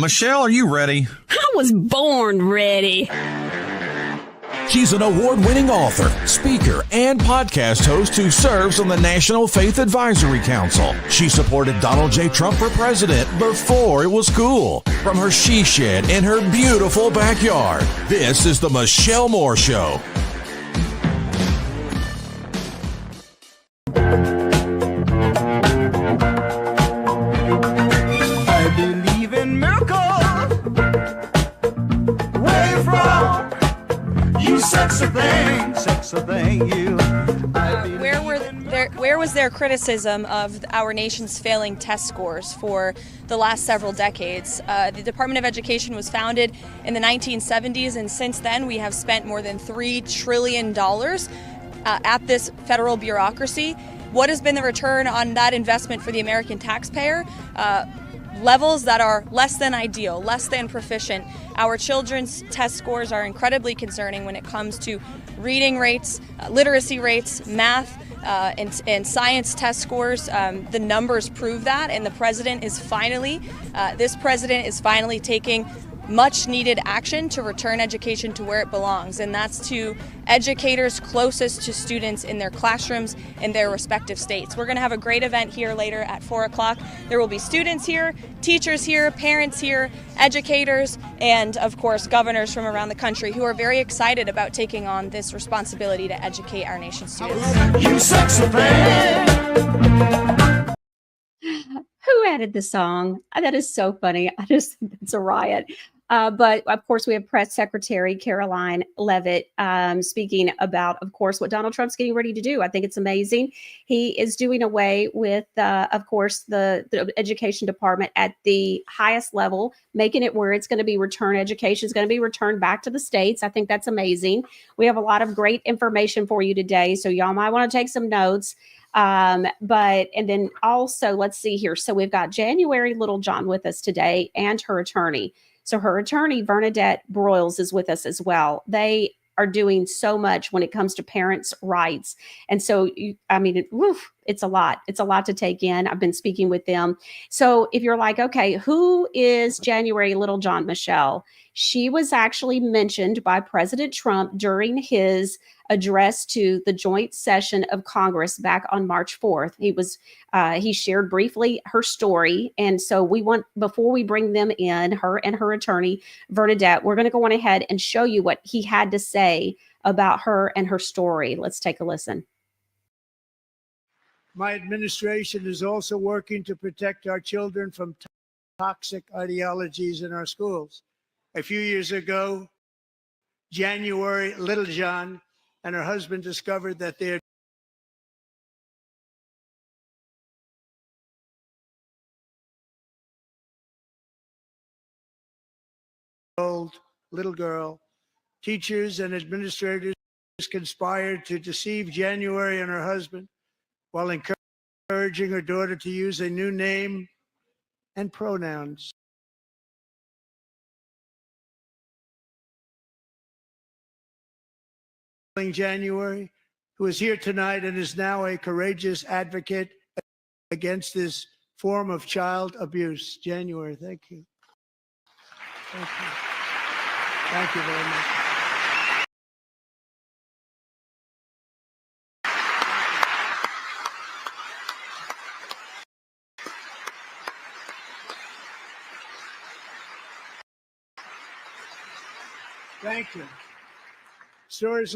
Michelle, are you ready? I was born ready. She's an award-winning author, speaker, and podcast host who serves on the National Faith Advisory Council. She supported Donald J. Trump for president before it was cool. From her she shed in her beautiful backyard, this is the Michelle Moore Show. I believe in miracles. Where from? You sexy thing, you. Where was their criticism of our nation's failing test scores for the last several decades? The Department of Education was founded in the 1970s, and since then we have spent more than $3 trillion at this federal bureaucracy. What has been the return on that investment for the American taxpayer? Levels that are less than ideal, less than proficient. Our children's test scores are incredibly concerning when it comes to reading rates, literacy rates, math, and science test scores. The numbers prove that, and the president is finally, this president is finally taking much needed action to return education to where it belongs, and that's to educators closest to students in their classrooms in their respective states. We're going to have a great event here later at 4 o'clock. There will be students here, teachers here, parents here, educators, and of course governors from around the country who are very excited about taking on this responsibility to educate our nation's students. You sexy thing. Who added the song? That is so funny. It's a riot. But of course, we have Press Secretary Caroline Leavitt speaking about, of course, what Donald Trump's getting ready to do. I think it's amazing. He is doing away with, of course, the education department at the highest level, making it where it's going to be returned. Education is going to be returned back to the states. I think that's amazing. We have a lot of great information for you today, so y'all might want to take some notes. And then also, let's see here. So we've got January Littlejohn with us today and her attorney. So her attorney, Bernadette Broyles, is with us as well. They are doing so much when it comes to parents' rights. And so, it's a lot. It's a lot to take in. I've been speaking with them. So if you're like, okay, who is January Littlejohn, Michelle? She was actually mentioned by President Trump during his address to the joint session of Congress back on March 4th. He shared briefly her story. And so before we bring them in, her and her attorney, Bernadette, we're going to go on ahead and show you what he had to say about her and her story. Let's take a listen. My administration is also working to protect our children from toxic ideologies in our schools. A few years ago, January Littlejohn and her husband discovered that their little girl, teachers and administrators conspired to deceive January and her husband while encouraging her daughter to use a new name and pronouns. January, who is here tonight and is now a courageous advocate against this form of child abuse. January, thank you. Thank you. Thank you very much. Thank you. Stories.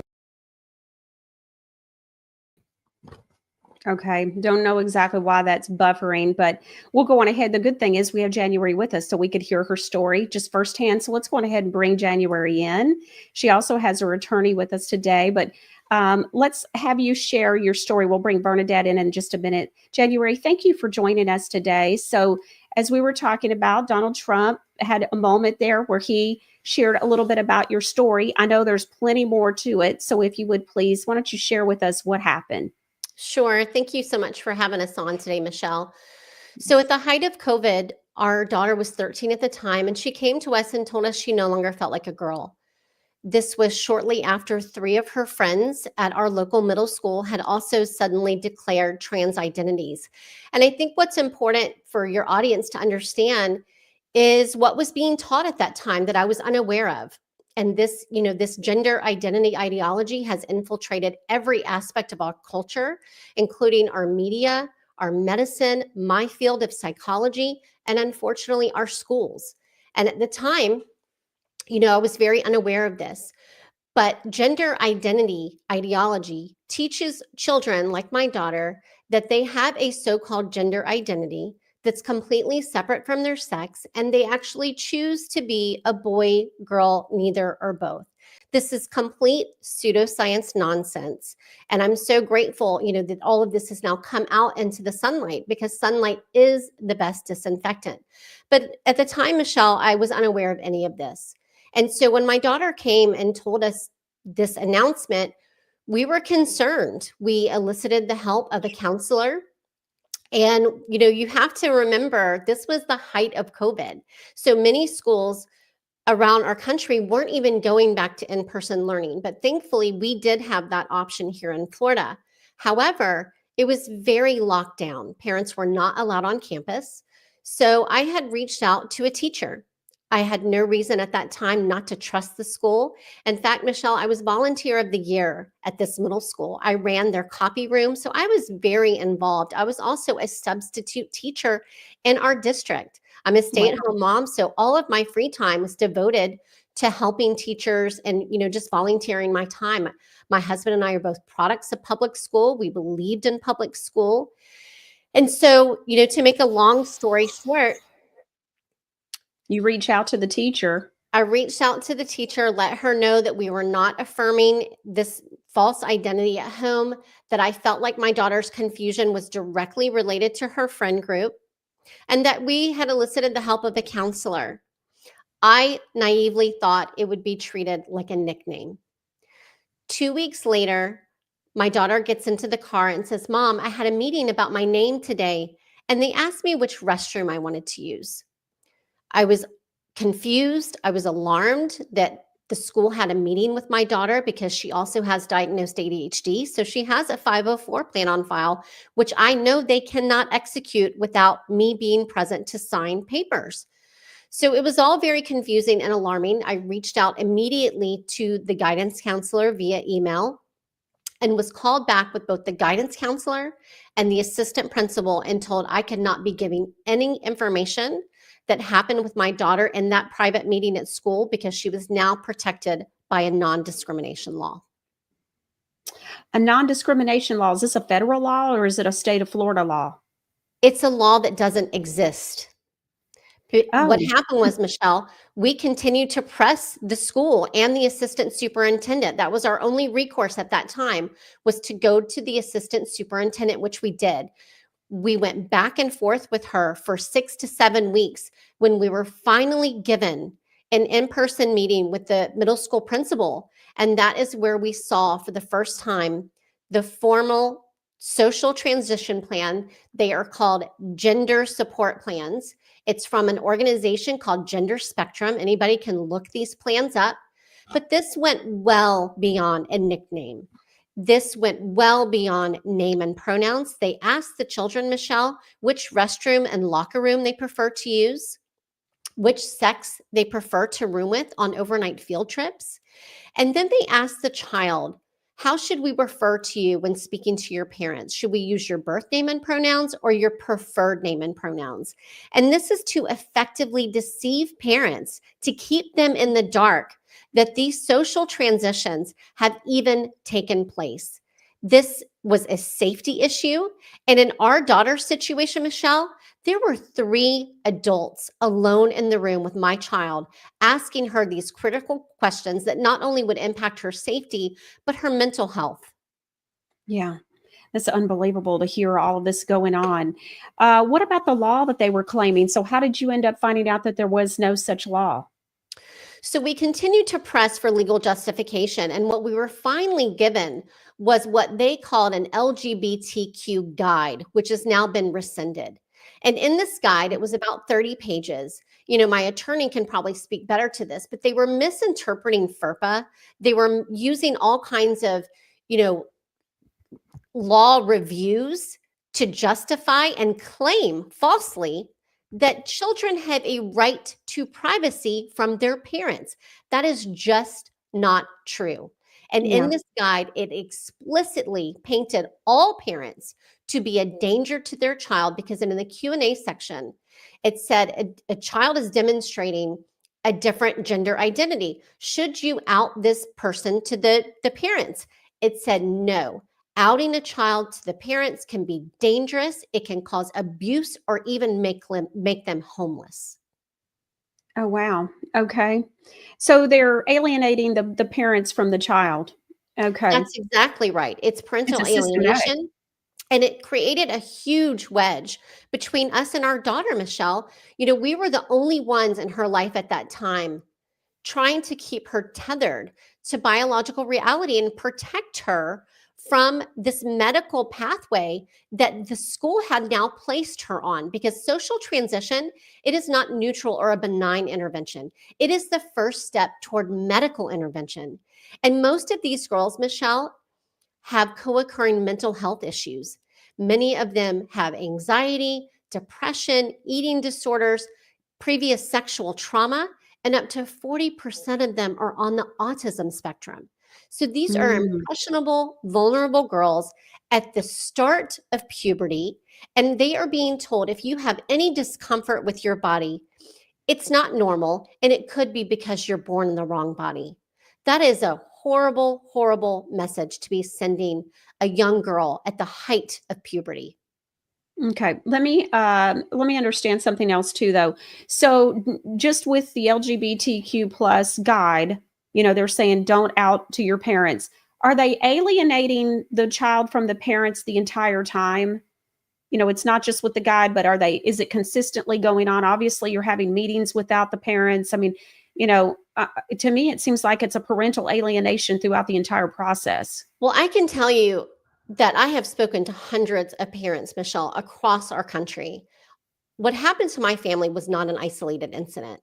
Okay. Don't know exactly why that's buffering, but we'll go on ahead. The good thing is we have January with us, so we could hear her story just firsthand. So let's go on ahead and bring January in. She also has her attorney with us today, but let's have you share your story. We'll bring Bernadette in just a minute. January, thank you for joining us today. So as we were talking about, Donald Trump had a moment there where he shared a little bit about your story. I know there's plenty more to it. So if you would please, why don't you share with us what happened? Sure. Thank you so much for having us on today, Michelle. So at the height of COVID, our daughter was 13 at the time, and she came to us and told us she no longer felt like a girl. This was shortly after 3 of her friends at our local middle school had also suddenly declared trans identities. And I think what's important for your audience to understand is what was being taught at that time that I was unaware of. And this, this gender identity ideology has infiltrated every aspect of our culture, including our media, our medicine, my field of psychology, and unfortunately, our schools. And at the time, I was very unaware of this. But gender identity ideology teaches children like my daughter that they have a so-called gender identity that's completely separate from their sex, and they actually choose to be a boy, girl, neither or both. This is complete pseudoscience nonsense. And I'm so grateful, that all of this has now come out into the sunlight, because sunlight is the best disinfectant. But at the time, Michelle, I was unaware of any of this. And so when my daughter came and told us this announcement, we were concerned. We elicited the help of a counselor. And, you have to remember, this was the height of COVID. So many schools around our country weren't even going back to in-person learning. But thankfully, we did have that option here in Florida. However, it was very locked down. Parents were not allowed on campus. So I had reached out to a teacher. I had no reason at that time not to trust the school. In fact, Michelle, I was volunteer of the year at this middle school. I ran their copy room, so I was very involved. I was also a substitute teacher in our district. I'm a stay-at-home mom, so all of my free time was devoted to helping teachers and, just volunteering my time. My husband and I are both products of public school. We believed in public school. And so, to make a long story short, You reach out to the teacher. I reached out to the teacher, let her know that we were not affirming this false identity at home, that I felt like my daughter's confusion was directly related to her friend group, and that we had elicited the help of a counselor. I naively thought it would be treated like a nickname. 2 weeks later, my daughter gets into the car and says, "Mom, I had a meeting about my name today, and they asked me which restroom I wanted to use." I was confused. I was alarmed that the school had a meeting with my daughter because she also has diagnosed ADHD. So she has a 504 plan on file, which I know they cannot execute without me being present to sign papers. So it was all very confusing and alarming. I reached out immediately to the guidance counselor via email and was called back with both the guidance counselor and the assistant principal and told I could not be giving any information that happened with my daughter in that private meeting at school, because she was now protected by a non-discrimination law. A non-discrimination law, is this a federal law or is it a state of Florida law? It's a law that doesn't exist. Oh. What happened was, Michelle, we continued to press the school and the assistant superintendent. That was our only recourse at that time, was to go to the assistant superintendent, which we did. We went back and forth with her for 6 to 7 weeks when we were finally given an in-person meeting with the middle school principal. And that is where we saw for the first time the formal social transition plan. They are called gender support plans. It's from an organization called Gender Spectrum. Anybody can look these plans up. But this went well beyond a nickname. This went well beyond name and pronouns. They asked the children, Michelle, which restroom and locker room they prefer to use, which sex they prefer to room with on overnight field trips. And then they asked the child, how should we refer to you when speaking to your parents? Should we use your birth name and pronouns or your preferred name and pronouns? And this is to effectively deceive parents, to keep them in the dark that these social transitions have even taken place. This was a safety issue. And in our daughter's situation, Michelle, there were 3 adults alone in the room with my child, asking her these critical questions that not only would impact her safety, but her mental health. Yeah, that's unbelievable to hear all of this going on. What about the law that they were claiming? So how did you end up finding out that there was no such law? So we continued to press for legal justification. And what we were finally given was what they called an LGBTQ guide, which has now been rescinded. And in this guide, it was about 30 pages. My attorney can probably speak better to this, but they were misinterpreting FERPA. They were using all kinds of, law reviews to justify and claim falsely that children have a right to privacy from their parents. That is just not true. And Yeah. in this guide, it explicitly painted all parents to be a danger to their child, because in the Q&A section, it said a child is demonstrating a different gender identity. Should you out this person to the parents? It said no. Outing a child to the parents can be dangerous. It can cause abuse or even make them homeless. Oh, wow. Okay. So they're alienating the parents from the child. Okay. That's exactly right. It's It's parental a systematic. alienation. And it created a huge wedge between us and our daughter, Michelle. We were the only ones in her life at that time trying to keep her tethered to biological reality and protect her from this medical pathway that the school had now placed her on. Because social transition, it is not neutral or a benign intervention. It is the first step toward medical intervention. And most of these girls, Michelle, have co-occurring mental health issues. Many of them have anxiety, depression, eating disorders, previous sexual trauma, and up to 40% of them are on the autism spectrum. So these are Mm. impressionable, vulnerable girls at the start of puberty, and they are being told, if you have any discomfort with your body, it's not normal, and it could be because you're born in the wrong body. That is a horrible, horrible message to be sending a young girl at the height of puberty. Okay. Let me understand something else too, though. So just with the LGBTQ plus guide, they're saying don't out to your parents. Are they alienating the child from the parents the entire time? It's not just with the guide, but is it consistently going on? Obviously, you're having meetings without the parents. I mean, to me, it seems like it's a parental alienation throughout the entire process. Well, I can tell you that I have spoken to hundreds of parents, Michelle, across our country. What happened to my family was not an isolated incident.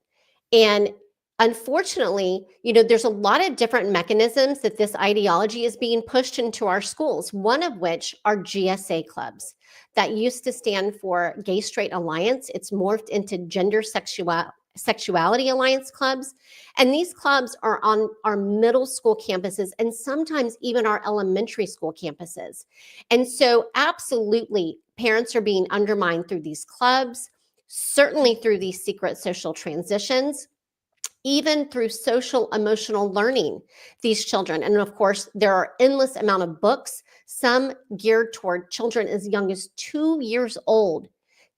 And unfortunately, there's a lot of different mechanisms that this ideology is being pushed into our schools, one of which are GSA clubs. That used to stand for Gay Straight Alliance. It's morphed into Gender Sexuality Alliance clubs. And these clubs are on our middle school campuses and sometimes even our elementary school campuses. And so absolutely, parents are being undermined through these clubs, certainly through these secret social transitions, even through social emotional learning, these children. And of course, there are endless amount of books, some geared toward children as young as 2 years old,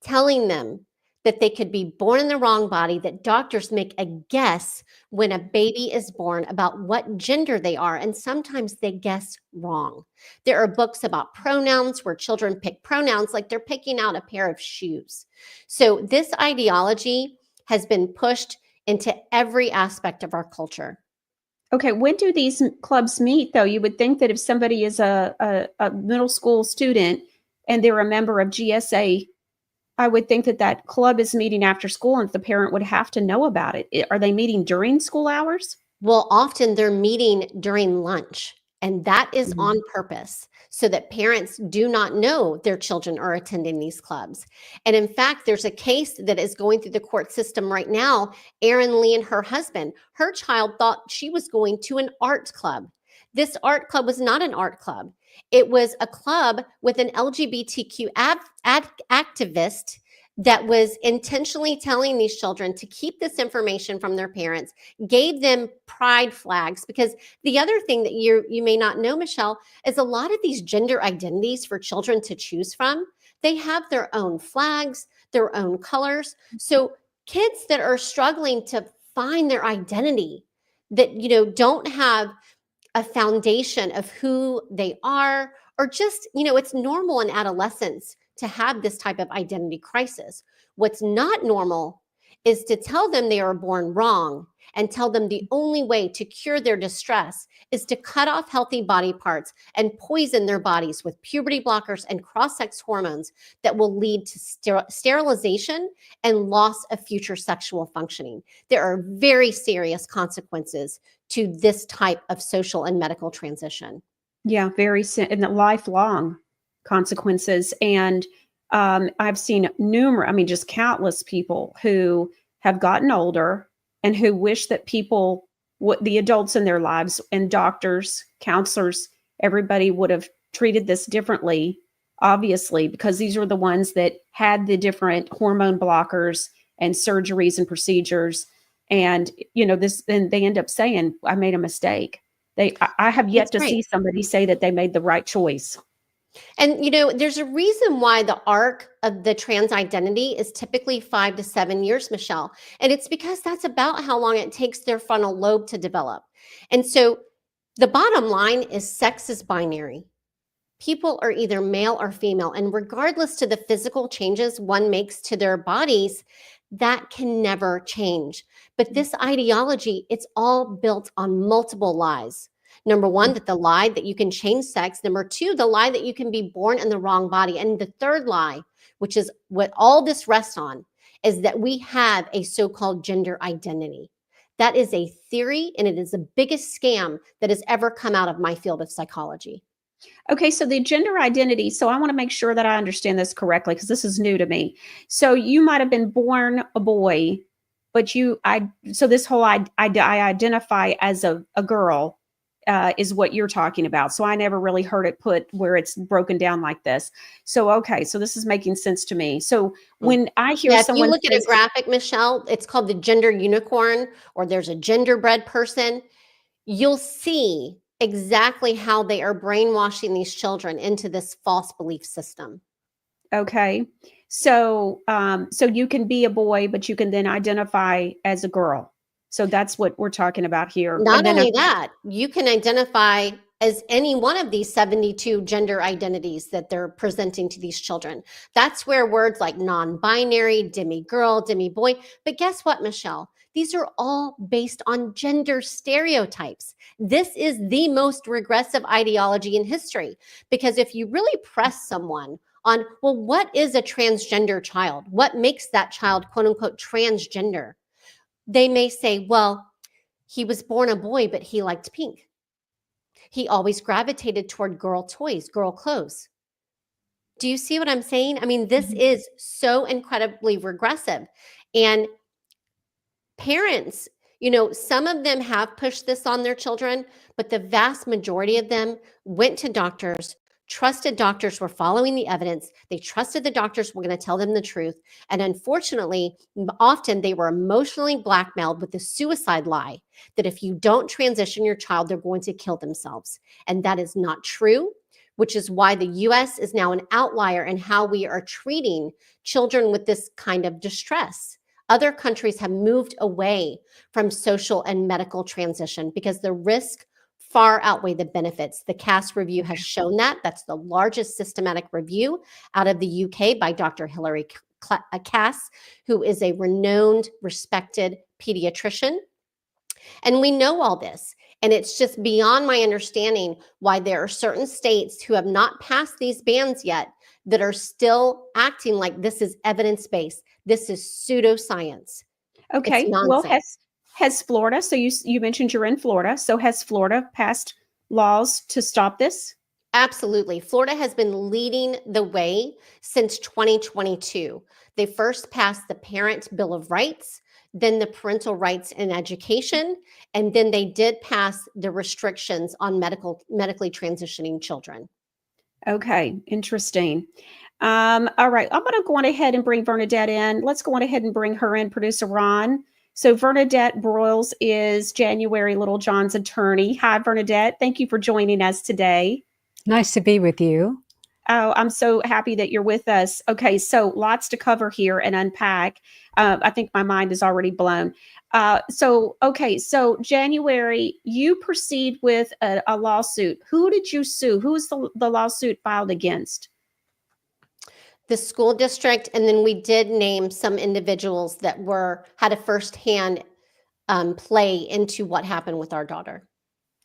telling them that they could be born in the wrong body, that doctors make a guess when a baby is born about what gender they are, and sometimes they guess wrong. There are books about pronouns where children pick pronouns like they're picking out a pair of shoes. So this ideology has been pushed into every aspect of our culture. Okay, when do these clubs meet, though? You would think that if somebody is a middle school student and they're a member of GSA, I would think that club is meeting after school, and the parent would have to know about it. Are they meeting during school hours? Well, often they're meeting during lunch, and that is Mhm. on purpose so that parents do not know their children are attending these clubs. And in fact, there's a case that is going through the court system right now. Erin Lee and her husband, her child thought she was going to an art club. This art club was not an art club. It was a club with an LGBTQ activist that was intentionally telling these children to keep this information from their parents, gave them pride flags. Because the other thing that you may not know, Michelle, is a lot of these gender identities for children to choose from, they have their own flags, their own colors. So kids that are struggling to find their identity, that don't have a foundation of who they are, or just, it's normal in adolescence to have this type of identity crisis. What's not normal is to tell them they are born wrong and tell them the only way to cure their distress is to cut off healthy body parts and poison their bodies with puberty blockers and cross-sex hormones that will lead to sterilization and loss of future sexual functioning. There are very serious consequences to this type of social and medical transition. Yeah, and the lifelong consequences. And I've seen just countless people who have gotten older and who wish that the adults in their lives and doctors, counselors, everybody would have treated this differently, obviously, because these are the ones that had the different hormone blockers and surgeries and procedures. And, and they end up saying, I made a mistake. I have yet to see somebody say that they made the right choice. And, there's a reason why the arc of the trans identity is typically 5 to 7 years, Michelle. And it's because that's about how long it takes their frontal lobe to develop. And so the bottom line is sex is binary. People are either male or female. And regardless to the physical changes one makes to their bodies, that can never change. But this ideology, it's all built on multiple lies. Number one, that the lie that you can change sex. Number two, the lie that you can be born in the wrong body. And the third lie, which is what all this rests on, is that we have a so-called gender identity. That is a theory, and it is the biggest scam that has ever come out of my field of psychology. Okay, so the gender identity. So I want to make sure that I understand this correctly because this is new to me. So you might have been born a boy, but so this whole I identify as a girl is what you're talking about. So I never really heard it put where it's broken down like this. So, okay, so this is making sense to me. So when I hear someone, if you look at a graphic, Michelle, it's called the gender unicorn, or there's a genderbread person, you'll see exactly how they are brainwashing these children into this false belief system. Okay. So, so you can be a boy, but you can then identify as a girl. So that's what we're talking about here. Not only that, you can identify as any one of these 72 gender identities that they're presenting to these children. That's where words like non-binary, demi-girl, demi-boy. But guess what, Michelle? These are all based on gender stereotypes. This is the most regressive ideology in history, because if you really press someone on, well, what is a transgender child? What makes that child, quote unquote, transgender? They may say, well, he was born a boy, but he liked pink. He always gravitated toward girl toys, girl clothes. Do you see what I'm saying? I mean, this is so incredibly regressive. And parents, some of them have pushed this on their children, but the vast majority of them went to doctors, trusted doctors were following the evidence. They trusted the doctors were going to tell them the truth. And unfortunately, often they were emotionally blackmailed with the suicide lie that if you don't transition your child, they're going to kill themselves. And that is not true, which is why the US is now an outlier in how we are treating children with this kind of distress. Other countries have moved away from social and medical transition because the risk far outweigh the benefits. The Cass review has shown that. That's the largest systematic review out of the UK by Dr. Hilary Cass, who is a renowned, respected pediatrician. And we know all this. And it's just beyond my understanding why there are certain states who have not passed these bans yet that are still acting like this is evidence-based. This is pseudoscience. Okay, well, has Florida, so you mentioned you're in Florida, so has Florida passed laws to stop this? Absolutely. Florida has been leading the way since 2022. They first passed the Parent Bill of Rights, then the Parental Rights in Education, and then they did pass the restrictions on medically transitioning children. Okay, interesting. All right, I'm going to go on ahead and bring Bernadette in. Let's go on ahead and bring her in, producer Ron. So Bernadette Broyles is January Littlejohn's attorney. Hi, Bernadette. Thank you for joining us today. Nice to be with you. Oh, I'm so happy that you're with us. Okay, so lots to cover here and unpack. I think my mind is already blown. So January, you proceed with a lawsuit. Who did you sue? Who's the lawsuit filed against? The school district, and then we did name some individuals that had a firsthand play into what happened with our daughter.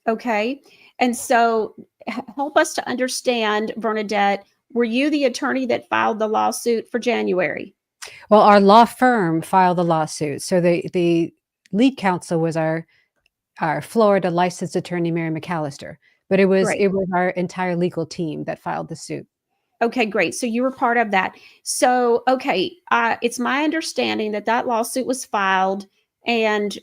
Okay, and so help us to understand, Bernadette, were you the attorney that filed the lawsuit for January? Well, our law firm filed the lawsuit. So the lead counsel was our Florida licensed attorney, Mary McAllister, but it was our entire legal team that filed the suit. Okay, great. So you were part of that. So, okay, it's my understanding that that lawsuit was filed, and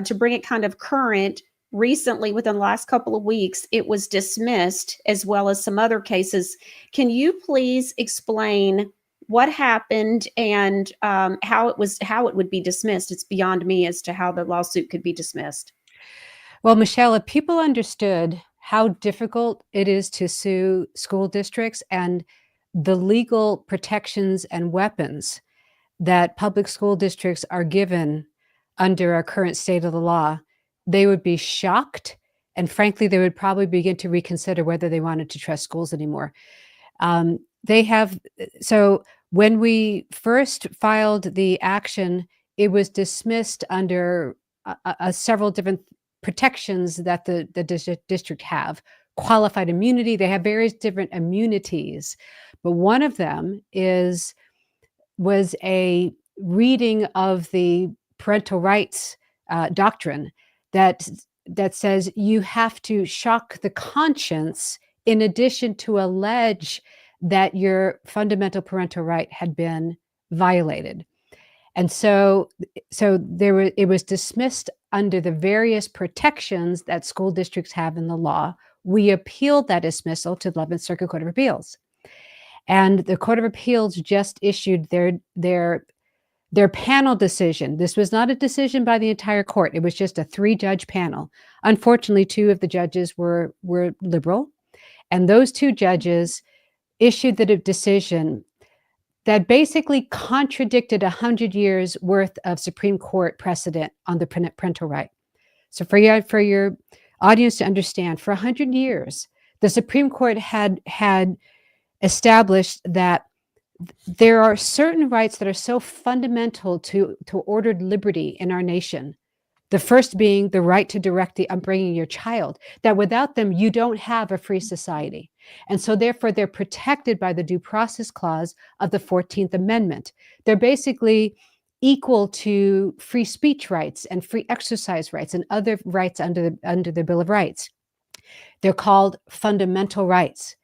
to bring it kind of current, recently, within the last couple of weeks, it was dismissed, as well as some other cases. Can you please explain what happened and how it would be dismissed? It's beyond me as to how the lawsuit could be dismissed. Well, Michelle, if people understood how difficult it is to sue school districts and the legal protections and weapons that public school districts are given under our current state of the law, they would be shocked. And frankly, they would probably begin to reconsider whether they wanted to trust schools anymore. So when we first filed the action, it was dismissed under several different protections that the district have. Qualified immunity, they have various different immunities, but one of them was a reading of the parental rights doctrine that says you have to shock the conscience in addition to allege that your fundamental parental right had been violated. And so it was dismissed under the various protections that school districts have in the law. We appealed that dismissal to the 11th Circuit Court of Appeals. And the Court of Appeals just issued their panel decision. This was not a decision by the entire court. It was just a 3-judge panel. Unfortunately, 2 of the judges were liberal. And those 2 judges issued the decision that basically contradicted 100 years worth of Supreme Court precedent on the parental right. So for your audience to understand, for 100 years, the Supreme Court had established that there are certain rights that are so fundamental to ordered liberty in our nation. The first being the right to direct the upbringing of your child, that without them, you don't have a free society. And so therefore, they're protected by the Due Process Clause of the 14th Amendment. They're basically equal to free speech rights and free exercise rights and other rights under the Bill of Rights. They're called fundamental rights.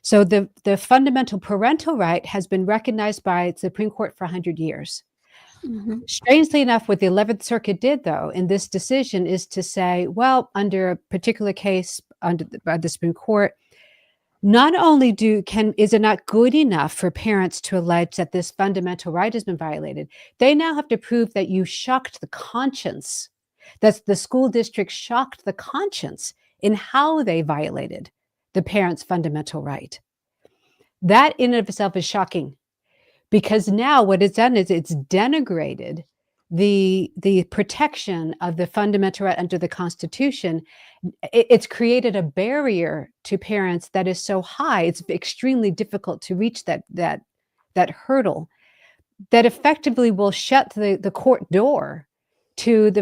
So the fundamental parental right has been recognized by the Supreme Court for 100 years. Mm-hmm. Strangely enough, what the 11th Circuit did, though, in this decision is to say, well, under a particular case by the Supreme Court, not only is it not good enough for parents to allege that this fundamental right has been violated, they now have to prove that you shocked the conscience, that the school district shocked the conscience in how they violated the parent's fundamental right. That in and of itself is shocking, because now what it's done is it's denigrated the protection of the fundamental right under the Constitution. It's created a barrier to parents that is so high, it's extremely difficult to reach that hurdle that effectively will shut the court door to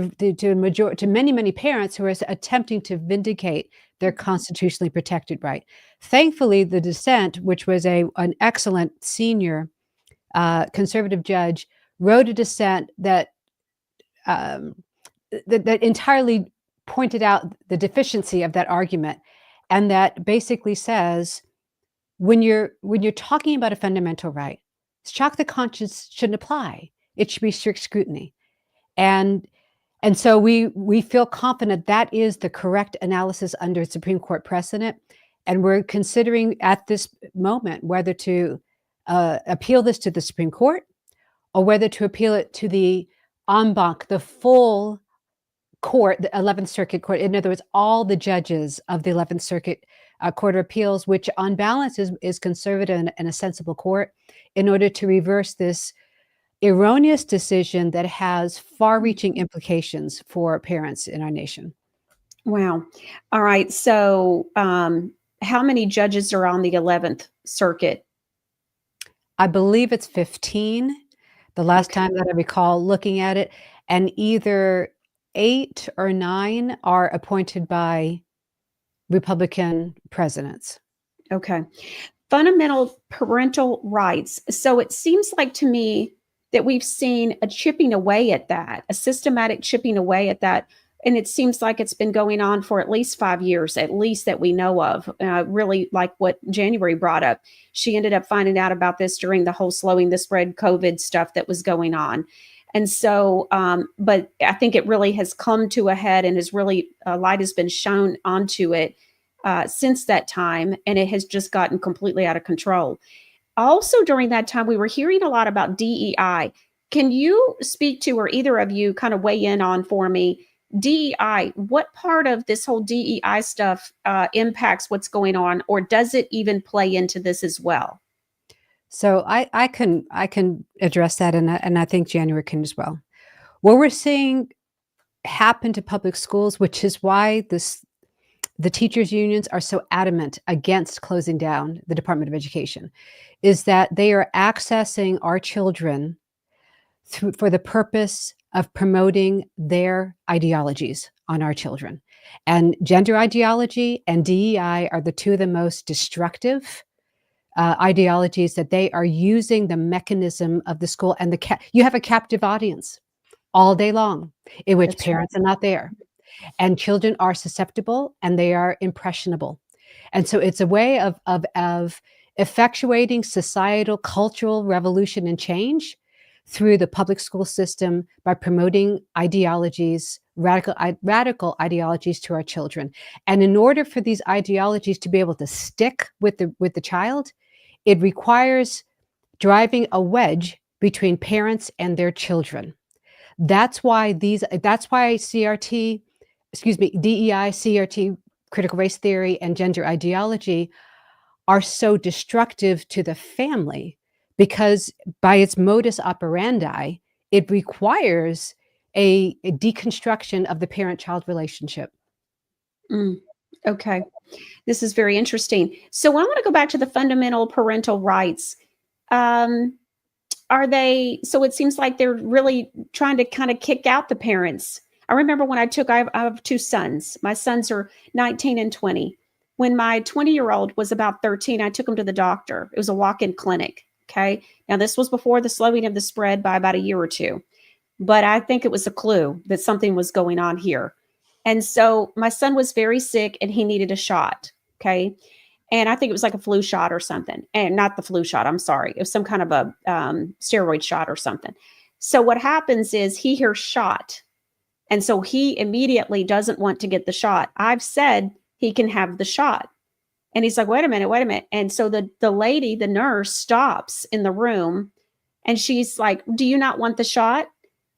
many parents who are attempting to vindicate their constitutionally protected right. Thankfully, the dissent, which was an excellent senior conservative judge, wrote a dissent that entirely pointed out the deficiency of that argument, and that basically says when you're talking about a fundamental right, shock the conscience shouldn't apply. It should be strict scrutiny. And so we feel confident that is the correct analysis under Supreme Court precedent. And we're considering at this moment whether to appeal this to the Supreme Court or whether to appeal it to the en banc, the full court, the 11th Circuit Court. In other words, all the judges of the 11th Circuit Court of Appeals, which on balance is conservative and a sensible court, in order to reverse this erroneous decision that has far-reaching implications for parents in our nation. Wow. All right. So how many judges are on the 11th Circuit? I believe it's 15, the last time that I recall looking at it, and either 8 or 9 are appointed by Republican presidents. Okay. Fundamental parental rights. So it seems like to me that we've seen a chipping away at that, a systematic chipping away at that and it seems like it's been going on for at least 5 years, at least that we know of. Really, like what January brought up, she ended up finding out about this during the whole slowing the spread COVID stuff that was going on. And so, but I think it really has come to a head and has really, light has been shown onto it since that time, and it has just gotten completely out of control. Also, during that time, we were hearing a lot about DEI. Can you speak to, or either of you kind of weigh in on for me, DEI? What part of this whole DEI stuff impacts what's going on, or does it even play into this as well? So I can address that, and I think January can as well. What we're seeing happen to public schools, which is why the teachers unions are so adamant against closing down the Department of Education, is that they are accessing our children for the purpose of promoting their ideologies on our children. And gender ideology and DEI are the two of the most destructive ideologies, that they are using the mechanism of the school, and you have a captive audience all day long in which That's parents are not there, and children are susceptible and they are impressionable. And so it's a way of effectuating societal cultural revolution and change through the public school system by promoting ideologies, radical ideologies to our children. And in order for these ideologies to be able to stick with the child, it requires driving a wedge between parents and their children. That's why CRT, DEI, CRT, critical race theory, and gender ideology are so destructive to the family, because by its modus operandi, it requires a deconstruction of the parent-child relationship. Okay. This is very interesting. So I want to go back to the fundamental parental rights. Are they, so it seems like they're really trying to kind of kick out the parents. I remember when I have two sons. My sons are 19 and 20. When my 20-year-old was about 13, I took him to the doctor. It was a walk-in clinic. Okay. Now, this was before the slowing of the spread by about a year or two, but I think it was a clue that something was going on here. And so my son was very sick and he needed a shot. Okay. And I think it was like a flu shot or something, and not the flu shot. I'm sorry. It was some kind of a steroid shot or something. So what happens is he hears shot. And so he immediately doesn't want to get the shot. I've said he can have the shot. And he's like, wait a minute. And so the lady, the nurse, stops in the room and she's like, do you not want the shot?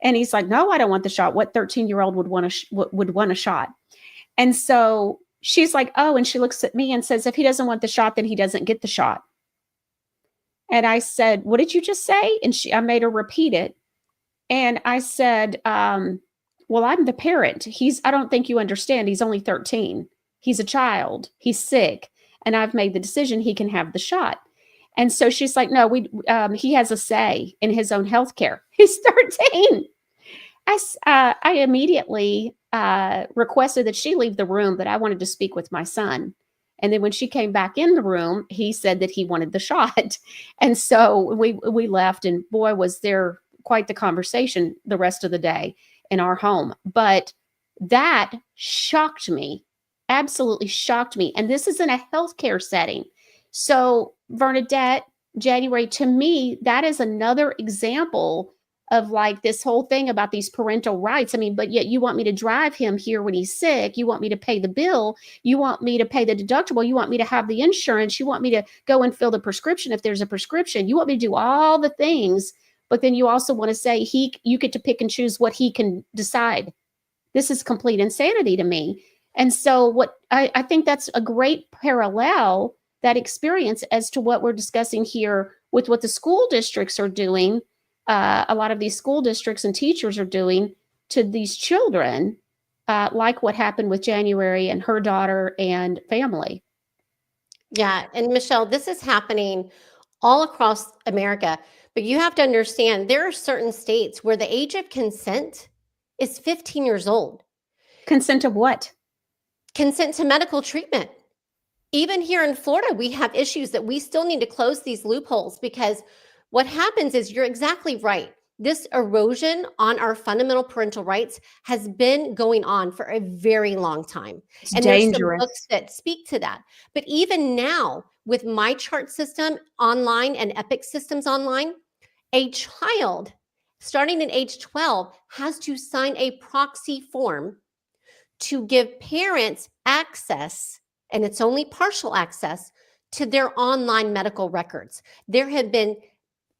And he's like, no, I don't want the shot. What 13-year-old would want a shot? And so she's like, oh, and she looks at me and says, if he doesn't want the shot, then he doesn't get the shot. And I said, what did you just say? And I made her repeat it. And I said, well, I'm the parent. I don't think you understand. He's only 13. He's a child. He's sick. And I've made the decision he can have the shot. And so she's like, no, he has a say in his own health care. He's 13. I immediately requested that she leave the room, that I wanted to speak with my son. And then when she came back in the room, he said that he wanted the shot. And so we left, and boy, was there quite the conversation the rest of the day in our home. But that shocked me, absolutely shocked me. And this is in a healthcare setting. So Bernadette, January, to me, that is another example of like this whole thing about these parental rights. I mean, but yet you want me to drive him here when he's sick. You want me to pay the bill. You want me to pay the deductible. You want me to have the insurance. You want me to go and fill the prescription if there's a prescription. You want me to do all the things, but then you also want to say you get to pick and choose what he can decide. This is complete insanity to me. And so what I think that's a great parallel, that experience, as to what we're discussing here with what the school districts are doing. A lot of these school districts and teachers are doing to these children, like what happened with January and her daughter and family. Yeah. And Michelle, this is happening all across America, but you have to understand there are certain states where the age of consent is 15 years old. Consent of what? Consent to medical treatment. Even here in Florida, we have issues that we still need to close these loopholes, because what happens is, you're exactly right. This erosion on our fundamental parental rights has been going on for a very long time. It's And there's some dangerous. books that speak to that. But even now, with my chart system online and Epic systems online, a child starting at age 12 has to sign a proxy form to give parents access, and it's only partial access, to their online medical records. There have been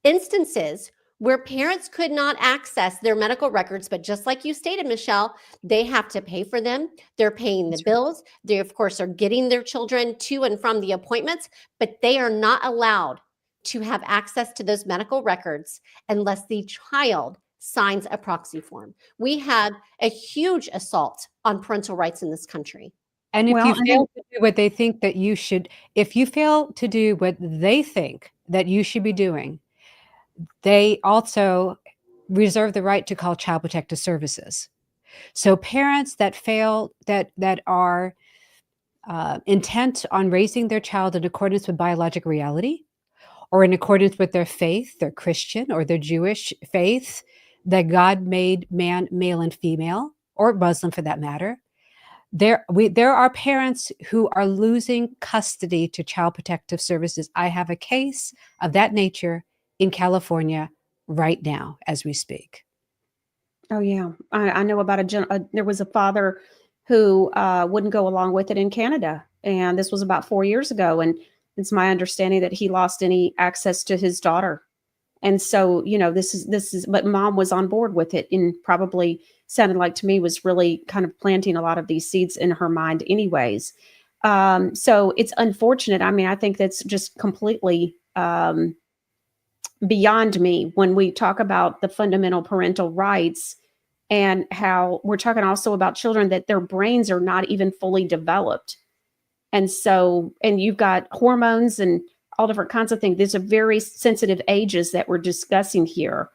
instances where parents could not access their medical records, but just like you stated, Michelle, they have to pay for them. They're paying the bills. They, of course, are getting their children to and from the appointments, but they are not allowed to have access to those medical records unless the child signs a proxy form. We have a huge assault on parental rights in this country. And if Well, you I fail to do what they think that you should, if you fail to do what they think that you should be doing, they also reserve the right to call Child Protective Services. So parents that fail, that are intent on raising their child in accordance with biologic reality, or in accordance with their faith, their Christian or their Jewish faith, that God made man male and female, or Muslim for that matter, there are parents who are losing custody to Child Protective Services. I have a case of that nature in California right now as we speak. Oh yeah, I know about there was a father who wouldn't go along with it in Canada, and this was about 4 years ago. And it's my understanding that he lost any access to his daughter. And so, this is, but mom was on board with it, and probably sounded like to me was really kind of planting a lot of these seeds in her mind anyways. So it's unfortunate. I mean, I think that's just completely beyond me when we talk about the fundamental parental rights, and how we're talking also about children that their brains are not even fully developed. And so, and you've got hormones and all different kinds of things. These are very sensitive ages that we're discussing here.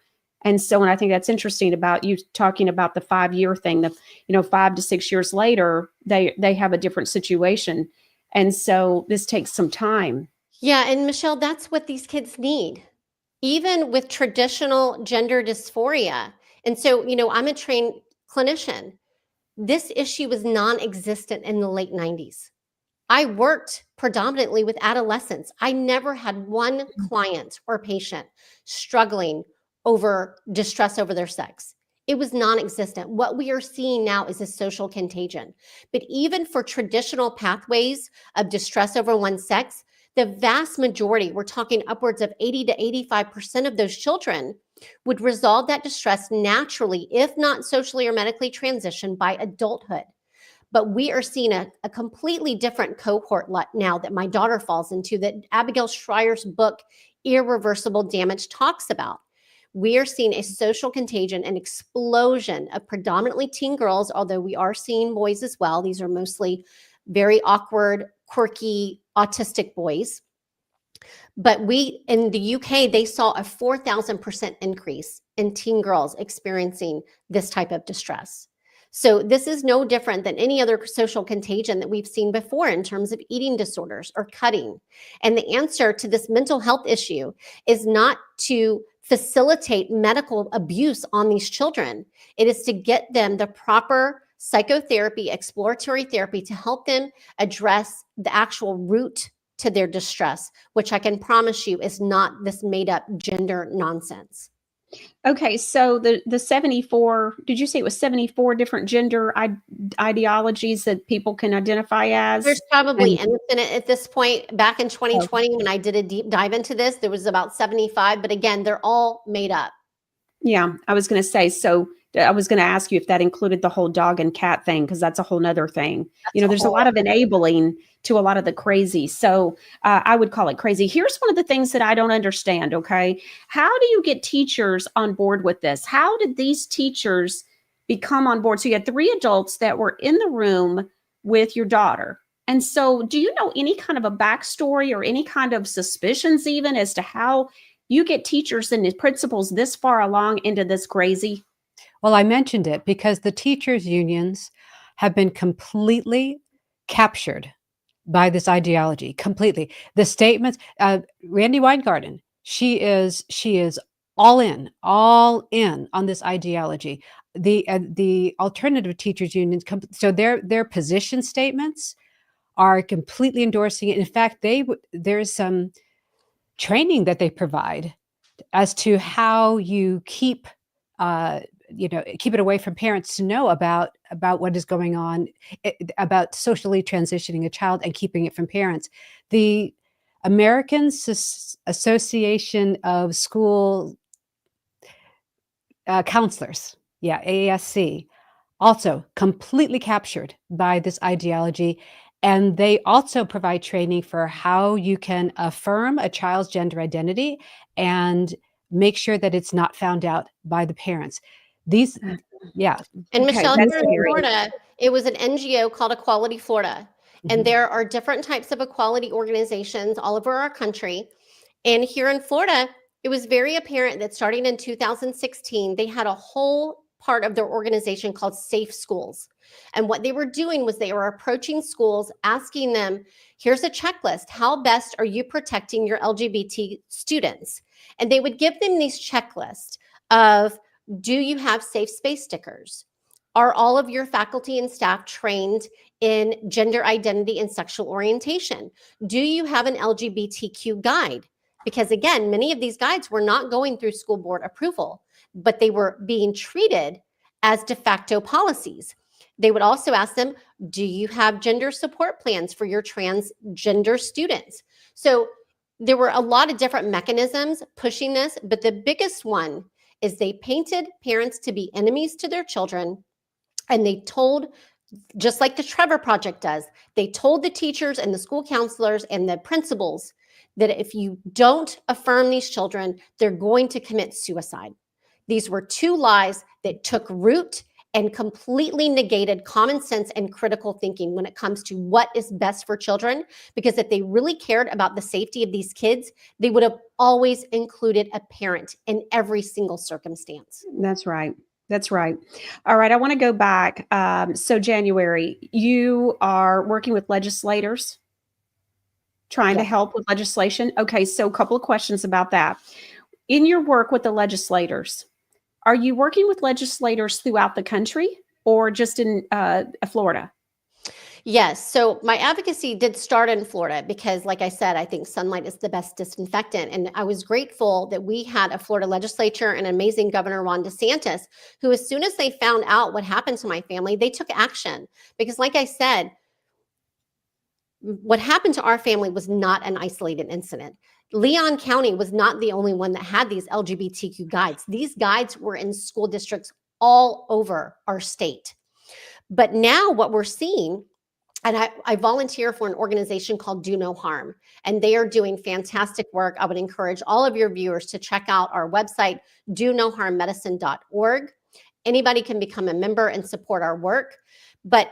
And so, and I think that's interesting about you talking about the 5-year thing, that, 5 to 6 years later, they have a different situation. And so this takes some time. Yeah, and Michelle, that's what these kids need, even with traditional gender dysphoria. And so, I'm a trained clinician. This issue was non-existent in the late 90s. I worked predominantly with adolescents. I never had one client or patient struggling over distress over their sex. It was non-existent. What we are seeing now is a social contagion. But even for traditional pathways of distress over one's sex, the vast majority, we're talking upwards of 80 to 85% of those children, would resolve that distress naturally, if not socially or medically transitioned, by adulthood. But we are seeing a completely different cohort now that my daughter falls into, that Abigail Schreier's book, Irreversible Damage, talks about. We are seeing a social contagion, an explosion of predominantly teen girls, although we are seeing boys as well. These are mostly very awkward, quirky, autistic boys. But in the UK, they saw a 4,000% increase in teen girls experiencing this type of distress. So this is no different than any other social contagion that we've seen before in terms of eating disorders or cutting. And the answer to this mental health issue is not to facilitate medical abuse on these children. It is to get them the proper psychotherapy, exploratory therapy, to help them address the actual root to their distress, which I can promise you is not this made up gender nonsense. Okay, so the 74, did you say it was 74 different gender ideologies that people can identify as? There's probably infinite at this point. Back in 2020, when I did a deep dive into this, there was about 75, but again, they're all made up. Yeah, I was going to say, so I was going to ask you if that included the whole dog and cat thing, because that's a whole nother thing. There's a lot of enabling to a lot of the crazy. So I would call it crazy. Here's one of the things that I don't understand, okay? How do you get teachers on board with this? How did these teachers become on board? So you had 3 adults that were in the room with your daughter. And so do you know any kind of a backstory or any kind of suspicions even as to how you get teachers and principals this far along into this crazy? Well, I mentioned it because the teachers' unions have been completely captured by this ideology, completely. The statements, Randy Weingarten, she is all in on this ideology. The alternative teachers unions, so their position statements are completely endorsing it. In fact, there's some training that they provide as to how you keep keep it away from parents to know about what is going on, about socially transitioning a child and keeping it from parents. The American Association of School Counselors, AASC, also completely captured by this ideology. And they also provide training for how you can affirm a child's gender identity and make sure that it's not found out by the parents. These, yeah. And Okay, Michelle, that's here in scary. Florida, it was an NGO called Equality Florida. And there are different types of equality organizations all over our country. And here in Florida, it was very apparent that starting in 2016, they had a whole part of their organization called Safe Schools. And what they were doing was they were approaching schools, asking them, here's a checklist. How best are you protecting your LGBT students? And they would give them these checklists of, do you have safe space stickers? Are all of your faculty and staff trained in gender identity and sexual orientation? Do you have an LGBTQ guide? Because again, many of these guides were not going through school board approval, but they were being treated as de facto policies. They would also ask them, do you have gender support plans for your transgender students? So there were a lot of different mechanisms pushing this, but the biggest one is they painted parents to be enemies to their children. And they told, just like the Trevor Project does, they told the teachers and the school counselors and the principals that if you don't affirm these children, they're going to commit suicide. These were two lies that took root and completely negated common sense and critical thinking when it comes to what is best for children. Because if they really cared about the safety of these kids, they would have always included a parent in every single circumstance. That's right. That's right. All right. I want to go back. So January, you are working with legislators, trying to help with legislation. Okay. So a couple of questions about that. In your work with the legislators, are you working with legislators throughout the country or just in Florida? Yes. So my advocacy did start in Florida because, like I said, I think sunlight is the best disinfectant. And I was grateful that we had a Florida legislature and amazing Governor Ron DeSantis, who, as soon as they found out what happened to my family, they took action. Because, like I said, what happened to our family was not an isolated incident. Leon County was not the only one that had these LGBTQ guides. These guides were in school districts all over our state. But now what we're seeing, and I volunteer for an organization called Do No Harm, and they are doing fantastic work. I would encourage all of your viewers to check out our website, donoharmmedicine.org. Anybody can become a member and support our work. But,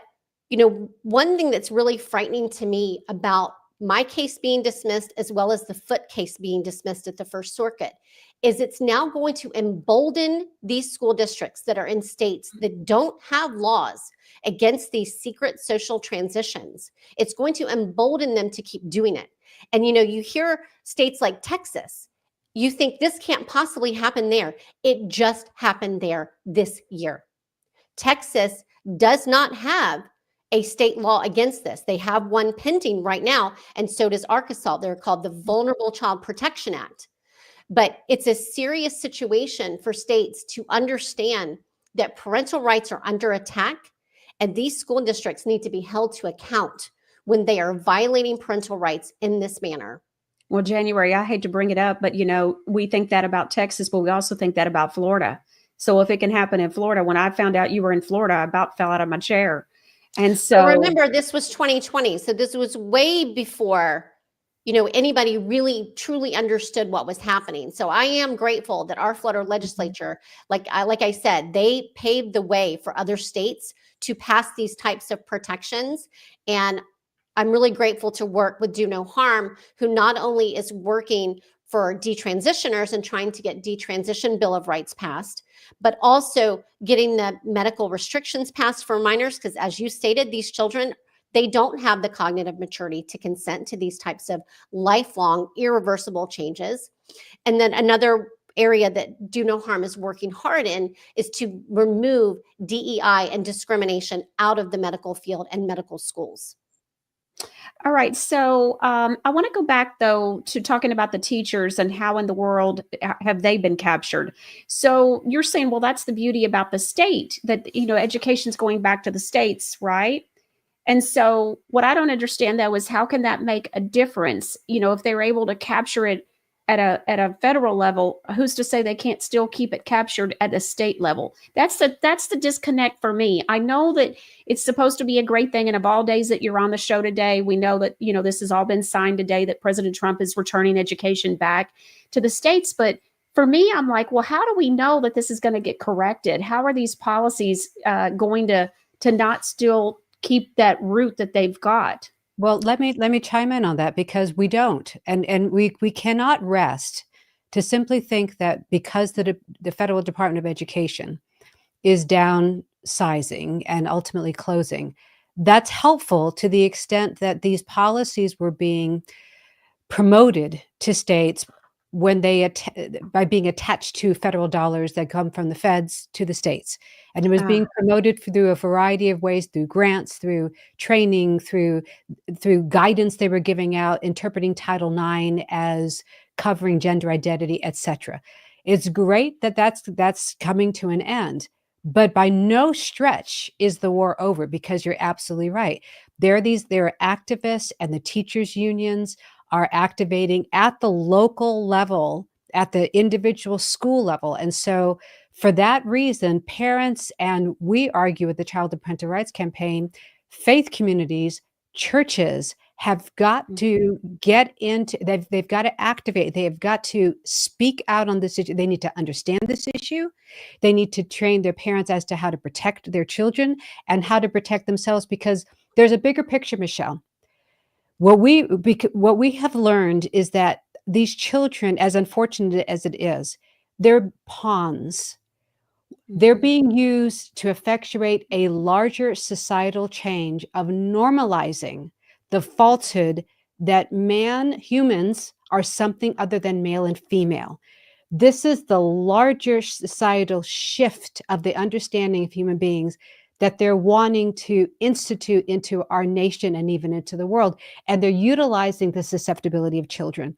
you know, one thing that's really frightening to me about my case being dismissed, as well as the Foot case being dismissed at the First Circuit, is it's now going to embolden these school districts that are in states that don't have laws against these secret social transitions. It's going to embolden them to keep doing it. And, you know, you hear states like Texas, you think this can't possibly happen there. It just happened there this year. Texas does not have a state law against this. They have one pending right now, and so does Arkansas. They're called the Vulnerable Child Protection Act. But it's a serious situation for states to understand that parental rights are under attack, and these school districts need to be held to account when they are violating parental rights in this manner. Well, January, I hate to bring it up, but, you know, we think that about Texas, but we also think that about Florida. So if it can happen in Florida, when I found out you were in Florida, I about fell out of my chair. And so remember, this was 2020. So this was way before, you know, anybody really truly understood what was happening. So I am grateful that our Florida legislature, like I said, they paved the way for other states to pass these types of protections. And I'm really grateful to work with Do No Harm, who not only is working for detransitioners and trying to get detransition Bill of Rights passed, but also getting the medical restrictions passed for minors. Because as you stated, these children, they don't have the cognitive maturity to consent to these types of lifelong irreversible changes. And then another area that Do No Harm is working hard in is to remove DEI and discrimination out of the medical field and medical schools. All right. So I want to go back, though, to talking about the teachers and how in the world have they been captured. So you're saying, well, that's the beauty about the state, that, education's going back to the states, right? And so what I don't understand, though, is how can that make a difference? If they were able to capture it at a federal level, who's to say they can't still keep it captured at a state level? That's the disconnect for me. I know that it's supposed to be a great thing, and of all days that you're on the show today, we know that this has all been signed today, that President Trump is returning education back to the states. But for me, I'm like, well, how do we know that this is going to get corrected? How are these policies going to not still keep that route that they've got? Well, let me chime in on that, because we don't, and we cannot rest to simply think that because the Federal Department of Education is downsizing and ultimately closing, that's helpful to the extent that these policies were being promoted to states when by being attached to federal dollars that come from the feds to the states. And it was being promoted through a variety of ways, through grants, through training, through guidance they were giving out, interpreting Title IX as covering gender identity, etc. It's great that that's coming to an end, but by no stretch is the war over, because you're absolutely right. There are activists, and the teachers unions are activating at the local level, at the individual school level. And so for that reason, parents, and we argue with the Child and Parental Rights Campaign, faith communities, churches have got to get into, they've got to activate, they have got to speak out on this issue. They need to understand this issue. They need to train their parents as to how to protect their children and how to protect themselves, because there's a bigger picture, Michelle. What we have learned is that these children, as unfortunate as it is, they're pawns. They're being used to effectuate a larger societal change of normalizing the falsehood that humans are something other than male and female. This is the larger societal shift of the understanding of human beings that they're wanting to institute into our nation and even into the world. And they're utilizing the susceptibility of children.